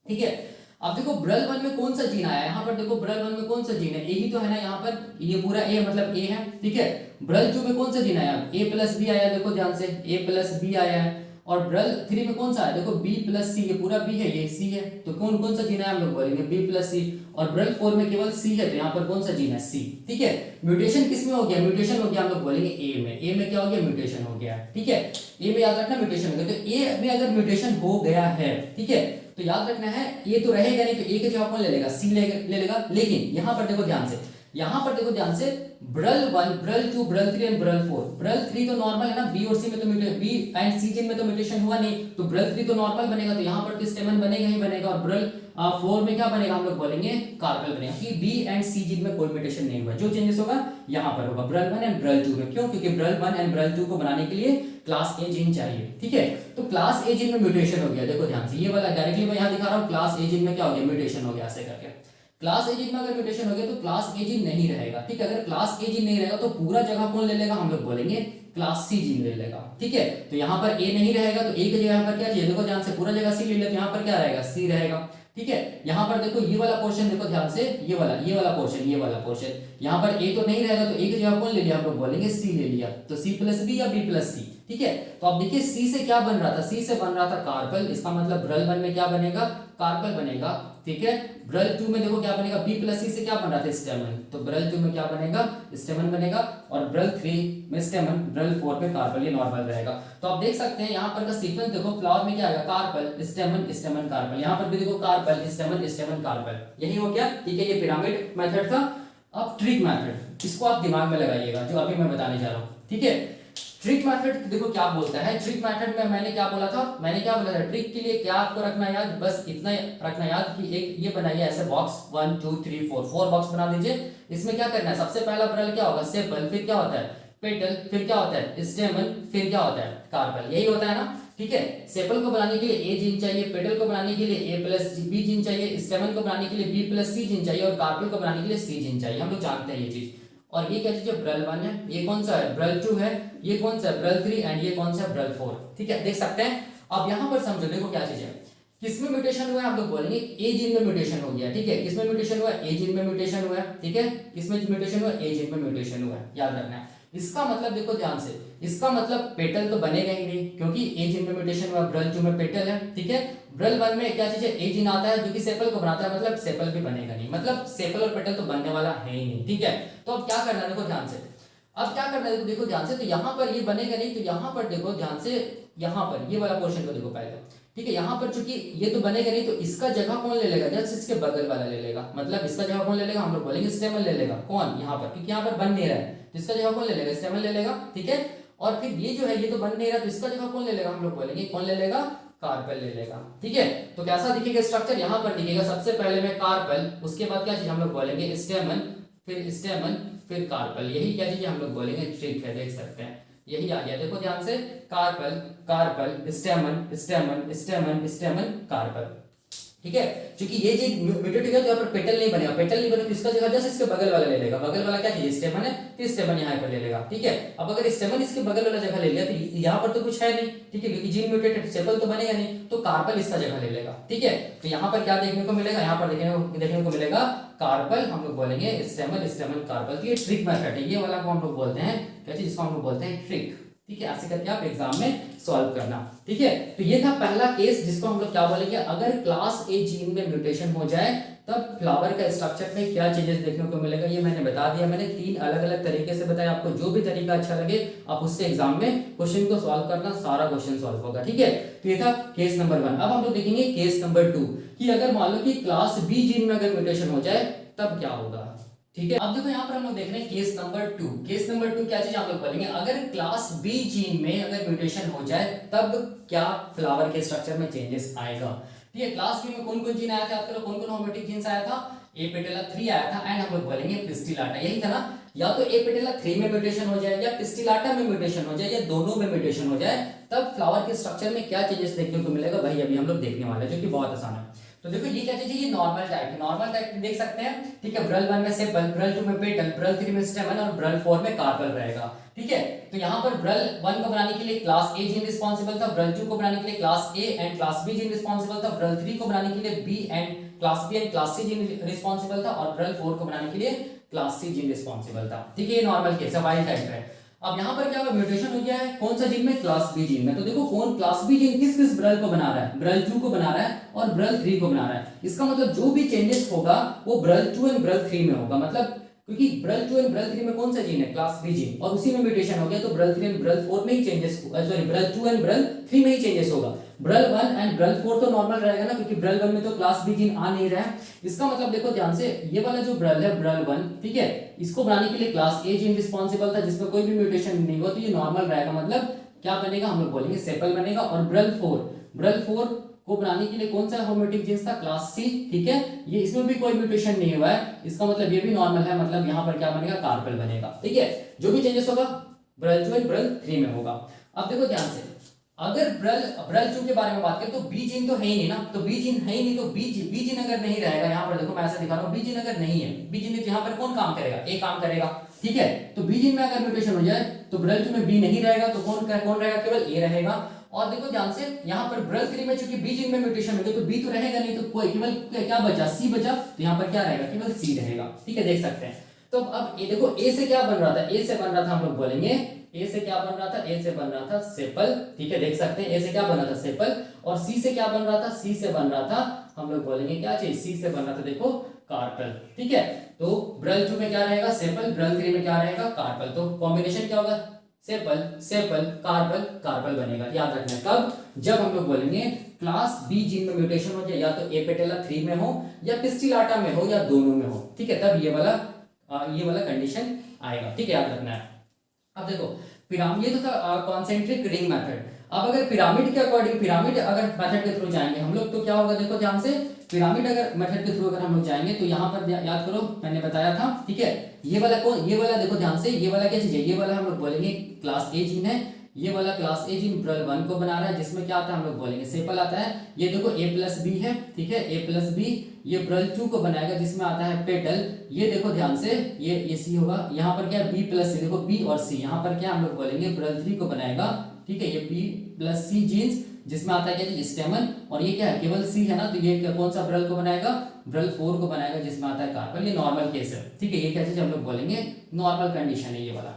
ठीक है। अब देखो ब्रल 1 में कौन सा जीन आया है, यहाँ पर देखो ब्रल 1 में कौन सा जीन है, ए ही तो है ना, यहाँ पर ये पूरा ए मतलब ए है, ठीक है। ब्रल 2 में कौन सा जीन आया, ए प्लस बी आया, देखो ध्यान से, ए प्लस बी आया है। और ब्रल 3 में कौन सा है, देखो बी प्लस सी, ये पूरा बी है, ये सी है, तो कौन कौन सा जीन है, हम लोग बोलेंगे बी प्लस सी। और ब्रल 4 में केवल सी है, तो यहाँ पर कौन सा जीन है, सी, ठीक है। म्यूटेशन किस में हो गया, म्यूटेशन हो गया हम लोग बोलेंगे ए में, ए में क्या हो गया, म्यूटेशन हो गया, ठीक है। ए में याद रखना म्यूटेशन हो गया, तो ए में अगर म्यूटेशन हो गया है, ठीक है, तो याद रखना है ये तो रहेगा नहीं, तो ए के जवाब कौन ले लेगा, सी ले लेगा। लेकिन यहाँ पर देखो ध्यान से, यहाँ पर देखो ध्यान से, ब्रल 1, ब्रल 2, ब्रल 3 एंड ब्रल 4। ब्रल 3 तो नॉर्मल है ना, बी और सी में तो बी एंड सी जीन में तो म्यूटेशन हुआ नहीं, तो ब्रल 3 तो नॉर्मल बनेगा, तो यहाँ पर तो स्टेमन बनेगा ही बनेगा। और ब्रल 4 में क्या बनेगा, हम लोग बोलेंगे कार्पल बनेगा, कि बी एंड सी जीन में कोई म्यूटेशन नहीं हुआ। जो चेंजेस होगा यहाँ पर होगा ब्रल 1 एंड ब्रल 2 में। क्यों, क्योंकि ब्रल 1 एंड ब्रल 2 को बनाने के लिए क्लास ए जीन चाहिए, ठीक है। तो क्लास ए जीन में म्यूटेशन हो गया, देखो ध्यान से, ये वाला डायरेक्टली मैं यहाँ दिखा रहा हूँ, क्लास ए जीन में क्या हो गया, म्यूटेशन हो गया, ऐसे करके। क्लास ए जीन में अगर म्यूटेशन हो गया तो क्लास ए जीन नहीं रहेगा, ठीक है। अगर क्लास ए जीन नहीं रहेगा तो पूरा जगह कौन ले लेगा, हम लोग बोलेंगे क्लास सी जीन ले लेगा, ठीक है। तो यहाँ पर ए नहीं रहेगा, तो ए की जगह यहाँ पर क्या चाहिए, देखो ध्यान से, पूरा जगह सी ले ले, तो यहाँ पर क्या रहेगा, सी रहेगा, ठीक है। यहाँ पर देखो ये वाला पोर्शन देखो ध्यान से, ये वाला पोर्शन यहाँ पर ए तो नहीं रहेगा, तो ए की जगह कौन ले लिया हम लोग बोलेंगे सी ले लिया, तो सी प्लस बी या बी प्लस सी। ठीक है, तो अब देखिए सी से क्या बन रहा था, सी से बन रहा था कार्बन, इसका मतलब ब्रल 1 में क्या बनेगा, कार्बन बनेगा। ठीक है, ब्रल 2 में देखो क्या बनेगा, बी प्लस सी से क्या बन रहा था, स्टेमन, तो ब्रल 2 में क्या बनेगा, स्टेमन बनेगा, और ब्रल 3 में स्टेमन, ब्रल 4 में कार्बन, ये नॉर्मल रहेगा। तो आप देख सकते हैं यहाँ पर का सीक्वेंस देखो, फ्लावर में क्या आएगा, कार्बन स्टेमन स्टेमन कार्बन, यहाँ पर भी देखो कार्बन स्टेमन स्टेमन कार्बन, यही हो गया। ठीक है, ये पिरामिड मेथड था। अब ट्रिक मेथड, इसको आप दिमाग में लगाइएगा जो अभी मैं बताने जा रहा हूँ। ठीक है, ट्रिक मेथड देखो क्या बोलता है। ट्रिक मेथड में मैंने क्या बोला था, ट्रिक के लिए क्या आपको रखना याद, बस इतना रखना याद कि एक ये बनाइए ऐसे बॉक्स 1 2 3 4 बॉक्स बना दीजिए। इसमें क्या करना है, सबसे पहला ब्रल क्या होगा, सेपल, फिर क्या होता है पेटल, फिर क्या होता है स्टेमन, फिर क्या होता है कार्पल, यही होता है ना। ठीक है, सेपल को बनाने के लिए ए जीन चाहिए, पेटल को बनाने के लिए ए प्लस बी जीन चाहिए, स्टेमन को बनाने के लिए बी प्लस सी जीन चाहिए, और कार्पल को बनाने के लिए सी जीन चाहिए। हम लोग जानते हैं ये चीज। और ये क्या चीज है, ब्रल 1 है, ये कौन सा है, ब्रल 2 है, ये कौन सा है, ब्रल 3, एंड ये कौन सा है, ब्रल 4। ठीक है, देख सकते हैं। अब यहाँ पर समझो, देखो क्या चीज है, किसमें म्यूटेशन हुआ है, हम लोग बोलेंगे ए जीन में म्यूटेशन हो गया। ठीक है, किसमें म्यूटेशन हुआ, ए जीन में म्यूटेशन हुआ है। ठीक है, किसमें म्यूटेशन हुआ, ए जीन में म्यूटेशन हुआ है, याद रखना है। इसका मतलब देखो ध्यान से, इसका मतलब पेटल तो बनेगा ही नहीं, क्योंकि ए जीन में म्यूटेशन हुआ, ब्रल 2 में पेटल है। ठीक है, ब्रल 1 में क्या चीज है, ए जीन आता है जो कि सेपल को बनाता है, मतलब सेपल भी बनेगा नहीं, मतलब सेपल और पेटल तो बनने वाला है ही नहीं। ठीक है, तो अब क्या करना है, देखो ध्यान से, अब क्या करना है, देखो ध्यान से, तो यहाँ पर ये बनेगा नहीं, तो यहाँ पर देखो ध्यान से, यहाँ पर ये वाला पोर्शन को देखो पहले। ठीक है, यहाँ पर चूंकि ये तो बनेगा नहीं, तो इसका जगह कौन ले लेगा, जस्ट इसके बगल वाला ले लेगा, मतलब इसका जगह कौन ले लेगा, हम लोग बोलेंगे स्टेमन ले लेगा। कौन, यहाँ पर, क्योंकि यहाँ पर बन नहीं रहा है, तो इसका जगह कौन ले लेगा, स्टेमन ले लेगा। ठीक है, और फिर ये जो है ये तो बन नहीं रहा, तो इसका जगह कौन ले लेगा, हम लोग बोलेंगे कौन ले लेगा, कार्पेल ले लेगा। ठीक है, तो कैसा दिखेगा स्ट्रक्चर, यहाँ पर दिखेगा सबसे पहले में कार्पेल, उसके बाद क्या चीज हम लोग बोलेंगे स्टेमन, फिर स्टेमन, फिर कार्पेल, यही क्या चीज हम लोग बोलेंगे ट्रिक है, देख सकते हैं यही आ गया। देखो ध्यान से, कार्पेल कार्पेल स्टेमन स्टेमन स्टेमन स्टेमन कार्पेल। ठीक है, क्योंकि ये चीज म्यूटेट हो गया, तो यहाँ पर पेटल नहीं बनेगा, पेटल नहीं बनेगा, तो इसका जगह जस्ट इसके बगल वाला ले लेगा, बगल वाला क्या चीज स्टेमन है, तो स्टेमन यहाँ पर ले लेगा। ठीक है, अब अगर स्टेमन इसके बगल वाला जगह ले लिया, तो यहाँ पर तो कुछ है नहीं। ठीक है, क्योंकि जीन म्यूटेटेड, सेपल तो बनेगा नहीं, तो कार्पल इसका जगह ले लेगा। ठीक है, तो यहाँ पर क्या देखने को मिलेगा, यहाँ पर देखने को मिलेगा कार्पल, हम लोग बोलेंगे स्टेमन स्टेमन कार्पल। तो ये ट्रिक मेथड है, ये वाला को हम लोग बोलते हैं क्या चीज, इसको हम लोग बोलते हैं ट्रिक। ठीक है, ऐसे करके आप एग्जाम में सॉल्व करना। ठीक है, तो ये था पहला केस जिसको हम लोग क्या बोलेंगे, अगर क्लास ए जीन में म्यूटेशन हो जाए तब फ्लावर का स्ट्रक्चर में क्या चेंजेस देखने को मिलेगा, ये मैंने बता दिया। मैंने 3 अलग अलग तरीके से बताया, आपको जो भी तरीका अच्छा लगे आप उससे एग्जाम में क्वेश्चन को सॉल्व करना, सारा क्वेश्चन सॉल्व होगा। ठीक है, तो ये था केस नंबर 1। अब हम लोग देखेंगे केस नंबर 2 कि अगर मान लो कि क्लास बी जीन में अगर म्यूटेशन हो जाए तब क्या होगा। ठीक है, अब देखो यहाँ पर हम लोग देख रहे हैं केस नंबर 2। केस नंबर 2 क्या चीज हम लोग बोलेंगे, अगर क्लास बी जीन में अगर म्यूटेशन हो जाए तब क्या फ्लावर के स्ट्रक्चर में चेंजेस आएगा। ठीक है, क्लास बी में कौन कौन जीन आया था आपके, कौन कौन होमोटिक जीन्स आया था, ए पेटेला 3 आया था, एंड हम लोग बोलेंगे पिस्टिलाटा, यही था ना। या तो ए पेटेला 3 में म्यूटेशन हो जाए, या पिस्टिलाटा में म्यूटेशन हो जाए, या दोनों में म्यूटेशन हो जाए, तब फ्लावर के स्ट्रक्चर में क्या चेंजेस देखने को मिलेगा, भाई अभी हम लोग देखने वाले हैं, जो कि बहुत आसान है। तो देखो ये क्या चीज है, ये नॉर्मल टाइप है, नॉर्मल टाइप देख सकते हैं। ठीक है, ब्रल 1 में सेपल, ब्रल 2 में पेटल, ब्रल 3 में स्टेमन, और ब्रल 4 में कार्पल रहेगा। ठीक है, तो यहाँ पर ब्रल 1 को बनाने के लिए क्लास ए जीन रिस्पॉन्सिबल था, ब्रल 2 को बनाने के लिए class A and class B gene responsible था, ब्रल 3 को बनाने के लिए B and class B and class C gene responsible था, और ब्रल 4 को बनाने के लिए क्लास सी जीन रिस्पॉन्सिबल था। ठीक है, ये नॉर्मल केस है, वाइल्ड टाइप है। अब यहाँ पर क्या हुआ, म्यूटेशन हो गया है कौन सा जीन में, क्लास बी जीन में। तो देखो कौन क्लास बी जीन किस किस ब्रल को बना रहा है, ब्रल 2 को बना रहा है और ब्रल 3 को बना रहा है। इसका मतलब जो भी चेंजेस होगा वो ब्रल 2 एंड ब्रल 3 में होगा, मतलब क्योंकि ब्रल 2 एंड ब्रल 3 में कौन सा जीन है, क्लास बी जीन, और उसी में म्यूटेशन हो गया, तो ब्रल 3 एंड ब्रल 4 में ही चेंजेस, सॉरी ब्रल 2 एंड ब्रल 3 में ही चेंजेस होगा। ब्रल 1 एंड ब्रल 4 तो नॉर्मल रहेगा ना, क्योंकि ब्रल 1 में तो क्लास बी जीन आ नहीं रहा है। इसका मतलब देखो ध्यान से, ये वाला जो ब्रल है ब्रल 1, ठीक है, इसको बनाने के लिए क्लास ए जीन रिस्पॉन्सिबल था, जिसमें कोई भी म्यूटेशन नहीं हुआ, तो ये नॉर्मल रहेगा, मतलब क्या बनेगा, हम लोग बोलेंगे सेपल बनेगा। और ब्रल 4 को बनाने के लिए कौन सा होमोटिक जीन्स था, क्लास सी। ठीक है, ये इसमें भी कोई म्यूटेशन नहीं हुआ है, इसका मतलब ये भी नॉर्मल है, मतलब यहाँ पर क्या बनेगा, कार्पल बनेगा। ठीक है, जो भी चेंजेस होगा ब्रल 2 एंड ब्रल 3 में होगा। अब देखो ध्यान से, अगर ब्रल 2 के बारे में बात करें तो बी जीन तो है ही नहीं ना, तो बी जीन है ही नहीं, तो बी जीन अगर नहीं रहेगा, यहाँ पर देखो मैं ऐसे दिखा रहा हूँ, बी जीन अगर नहीं है, बी जीन यहाँ पर कौन काम करेगा, ए काम करेगा। ठीक है, तो बी जीन में अगर म्यूटेशन हो जाए तो ब्रल 2 में बी नहीं रहेगा, तो कौन रहेगा, केवल ए रहेगा। और देखो ध्यान से यहाँ पर ब्रल 3 में चूंकि बी जीन में म्यूटेशन हो गया तो बी तो रहेगा नहीं, तो कोई केवल क्या बचा, सी बचा, तो यहाँ पर क्या रहेगा, केवल सी रहेगा। ठीक है, देख सकते हैं। तो अब ये देखो ए से क्या बन रहा था, ए से बन रहा था हम लोग बोलेंगे, ए से क्या बन रहा था, ए से बन रहा था सेपल। ठीक है, देख सकते हैं ए से क्या बन रहा था सेपल, और सी से क्या बन रहा था, सी से बन रहा था हम लोग बोलेंगे क्या चीज, सी से बन रहा था देखो कार्पल। ठीक है, तो ब्रल 2 में क्या रहेगा सेपल, ब्रल 3 में क्या रहेगा कार्पल, तो कॉम्बिनेशन क्या होगा सेपल सेपल कार्पल कार्पल बनेगा। याद रखना है कब, जब हम लोग बोलेंगे क्लास बी जीन में म्यूटेशन हो जाए, या तो ए पेटेला 3 में हो या पिस्टिलाटा में हो या दोनों में हो। ठीक है, तब ये वाला कंडीशन आएगा। ठीक है, याद रखना है। अब देखो पिरामिड, ये तो था कॉन्सेंट्रिक रिंग मेथड। अब अगर पिरामिड के अकॉर्डिंग, पिरामिड अगर मेथड के थ्रू जाएंगे हम लोग तो क्या होगा, देखो ध्यान से, पिरामिड अगर मेथड के थ्रू अगर हम लोग जाएंगे तो यहाँ पर याद करो मैंने बताया था। ठीक है, ये वाला कौन, ये वाला देखो ध्यान से, ये वाला क्या चीज है, ये वाला हम लोग बोलेंगे क्लास ए जीन है, ये वाला क्लास ए जीन ब्रल 1 को बना रहा है, जिसमें क्या आता है हम लोग बोलेंगे सेपल आता है। ये देखो ए प्लस बी है, ठीक है, ए प्लस बी, ये ब्रल 2 को बनाएगा जिसमें आता है पेटल। ये देखो ध्यान से, ये सी होगा, यहाँ पर क्या बी प्लस सी, देखो बी और सी, यहाँ पर क्या हम लोग बोलेंगे ब्रल 3 को बनाएगा। ठीक है, ये बी प्लस सी जीन्स जिसमें आता है क्या स्टेमन, और ये क्या है केवल सी है ना, तो ये कौन सा ब्रल को बनाएगा, ब्रल 4 को बनाएगा जिसमें आता है कार्पल। ये नॉर्मल केस है। ठीक है, ये क्या चीज हम लोग बोलेंगे नॉर्मल कंडीशन है ये वाला।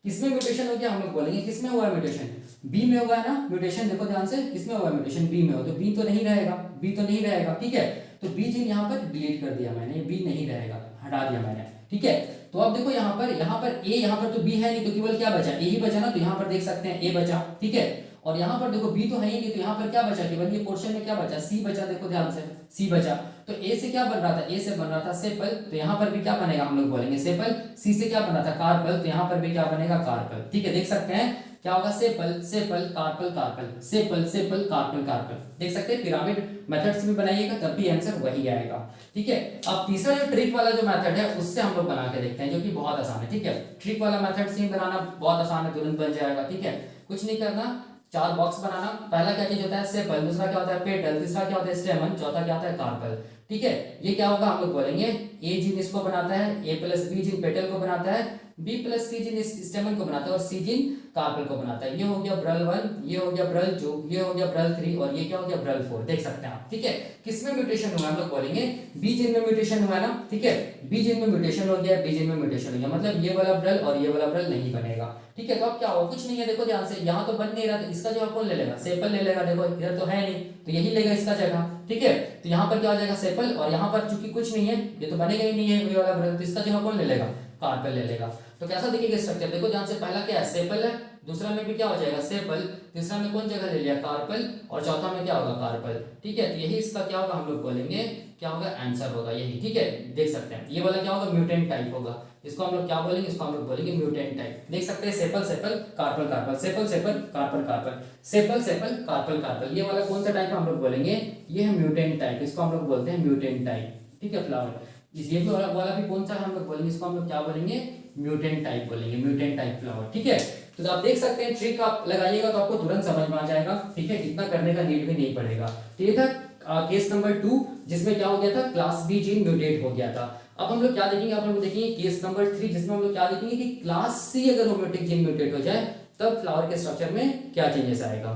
किसमें म्यूटेशन हो गया हम लोग बोलेंगे, किसमें हुआ म्यूटेशन, बी में होगा ना म्यूटेशन। देखो ध्यान से, किसमें हुआ म्यूटेशन, बी में हो, तो बी तो नहीं रहेगा, बी तो नहीं रहेगा। ठीक है, तो बी जीन यहाँ पर डिलीट कर दिया मैंने, बी नहीं रहेगा, हटा दिया मैंने। ठीक है, तो अब देखो यहाँ पर ए, यहाँ पर तो बी है नहीं, तो केवल क्या बचा, ए ही बचा ना, तो यहाँ पर देख सकते हैं ए बचा। ठीक है, और यहाँ पर देखो बी तो है ही नहीं, तो यहाँ पर क्या बचा, केवल ये पोर्शन में क्या बचा, सी बचा। देखो ध्यान से, सी बचा, तो ए से क्या बन रहा था, ए से बन रहा था सेपल, तो यहाँ पर भी क्या बनेगा हम लोग बोलेंगे सेपल। सी से क्या बन रहा था कार्पल, तो यहाँ पर भी क्या बनेगा कार्पल। ठीक है, देख सकते हैं क्या होगा sepal sepal carpel carpel, sepal sepal carpel carpel. देख सकते हैं पिरामिड मेथड से भी बनाइएगा तब भी आंसर वही आएगा। ठीक है, अब तीसरा जो ट्रिक वाला जो मेथड है उससे हम लोग बना के देखते हैं, जो कि बहुत आसान है। ठीक है, ट्रिक वाला मेथड से बनाना बहुत आसान है, तुरंत बन जाएगा। ठीक है, कुछ नहीं करना, 4 बॉक्स बनाना। पहला क्या चीज होता है सेपल, दूसरा क्या होता है पेटल, तीसरा क्या होता है स्टेमन, चौथा क्या होता है कार्पल। ठीक है, ये क्या होगा हम लोग बोलेंगे ए जीन इसको बनाता है, ए प्लस बी जीन पेटल को बनाता है, बी प्लस सी जीन स्टेमन को बनाता है, और सी जीन कार्पल को बनाता है। ये हो गया ब्रल 1, ये हो गया ब्रल 2, ये हो गया ब्रल 3, और ये क्या हो गया ब्रल 4। देख सकते हैं आप। ठीक है, किसमें म्यूटेशन हुआ हम लोग बोलेंगे बी जीन में म्यूटेशन हुआ है ना। ठीक है, बी जीन में म्यूटेशन हो गया, बी जीन में म्यूटेशन हो गया, मतलब ये वाला ब्रल और ये वाला ब्रल नहीं बनेगा। ठीक है, तो अब क्या होगा, कुछ नहीं है, देखो ध्यान से, यहाँ तो बन नहीं रहा, तो इसका जो कौन ले लेगा, सेपल ले लेगा। देखो इधर तो है नहीं, तो यही लेगा इसका जगह। ठीक है, तो यहाँ पर क्या हो जाएगा सेपल, और यहाँ पर चूंकि कुछ नहीं है, ये तो बनेगा ही नहीं है ये वाला ब्रल, तो इसका जगह कौन ले लेगा, कार्पल ले लेगा। तो कैसा दिखेगा स्ट्रक्चर, देखो ध्यान से, पहला क्या है सेपल है, दूसरा में भी क्या हो जाएगा सेपल, तीसरा में कौन जगह ले लिया कार्पल, और चौथा में क्या होगा कार्पल। ठीक है, तो यही इसका क्या होगा हम लोग बोलेंगे, क्या होगा आंसर होगा यही। ठीक है, देख सकते हैं ये वाला क्या होगा म्यूटेंट टाइप होगा, इसको हम लोग क्या बोलेंगे, इसको हम लोग बोलेंगे म्यूटेंट टाइप। देख सकते हैं sepal sepal carpel carpel, sepal sepal carpel carpel, sepal sepal carpel carpel, ये वाला कौन सा टाइप हम लोग बोलेंगे, ये है म्यूटेंट टाइप, इसको हम लोग बोलते हैं म्यूटेंट टाइप। ठीक है, फ्लावर ये भी वाला भी कौन सा हम लोग बोलेंगे, इसको हम लोग क्या बोलेंगे म्यूटेंट टाइप बोलेंगे, म्यूटेंट टाइप फ्लावर। ठीक है, तो आप देख सकते हैं ट्रिक आप लगाइएगा तो आपको तुरंत समझ में आ जाएगा। ठीक है, इतना करने का नीड भी नहीं पड़ेगा। तो ये था केस नंबर 2 जिसमें क्या हो गया था, क्लास बी जीन म्यूटेट हो गया था। अब हम लोग क्या देखेंगे, आप लोग देखेंगे केस नंबर 3 जिसमें हम लोग क्या देखेंगे कि क्लास सी अगर होम्योटिक जीन म्यूटेट हो जाए तब फ्लावर के स्ट्रक्चर में क्या चेंजेस आएगा।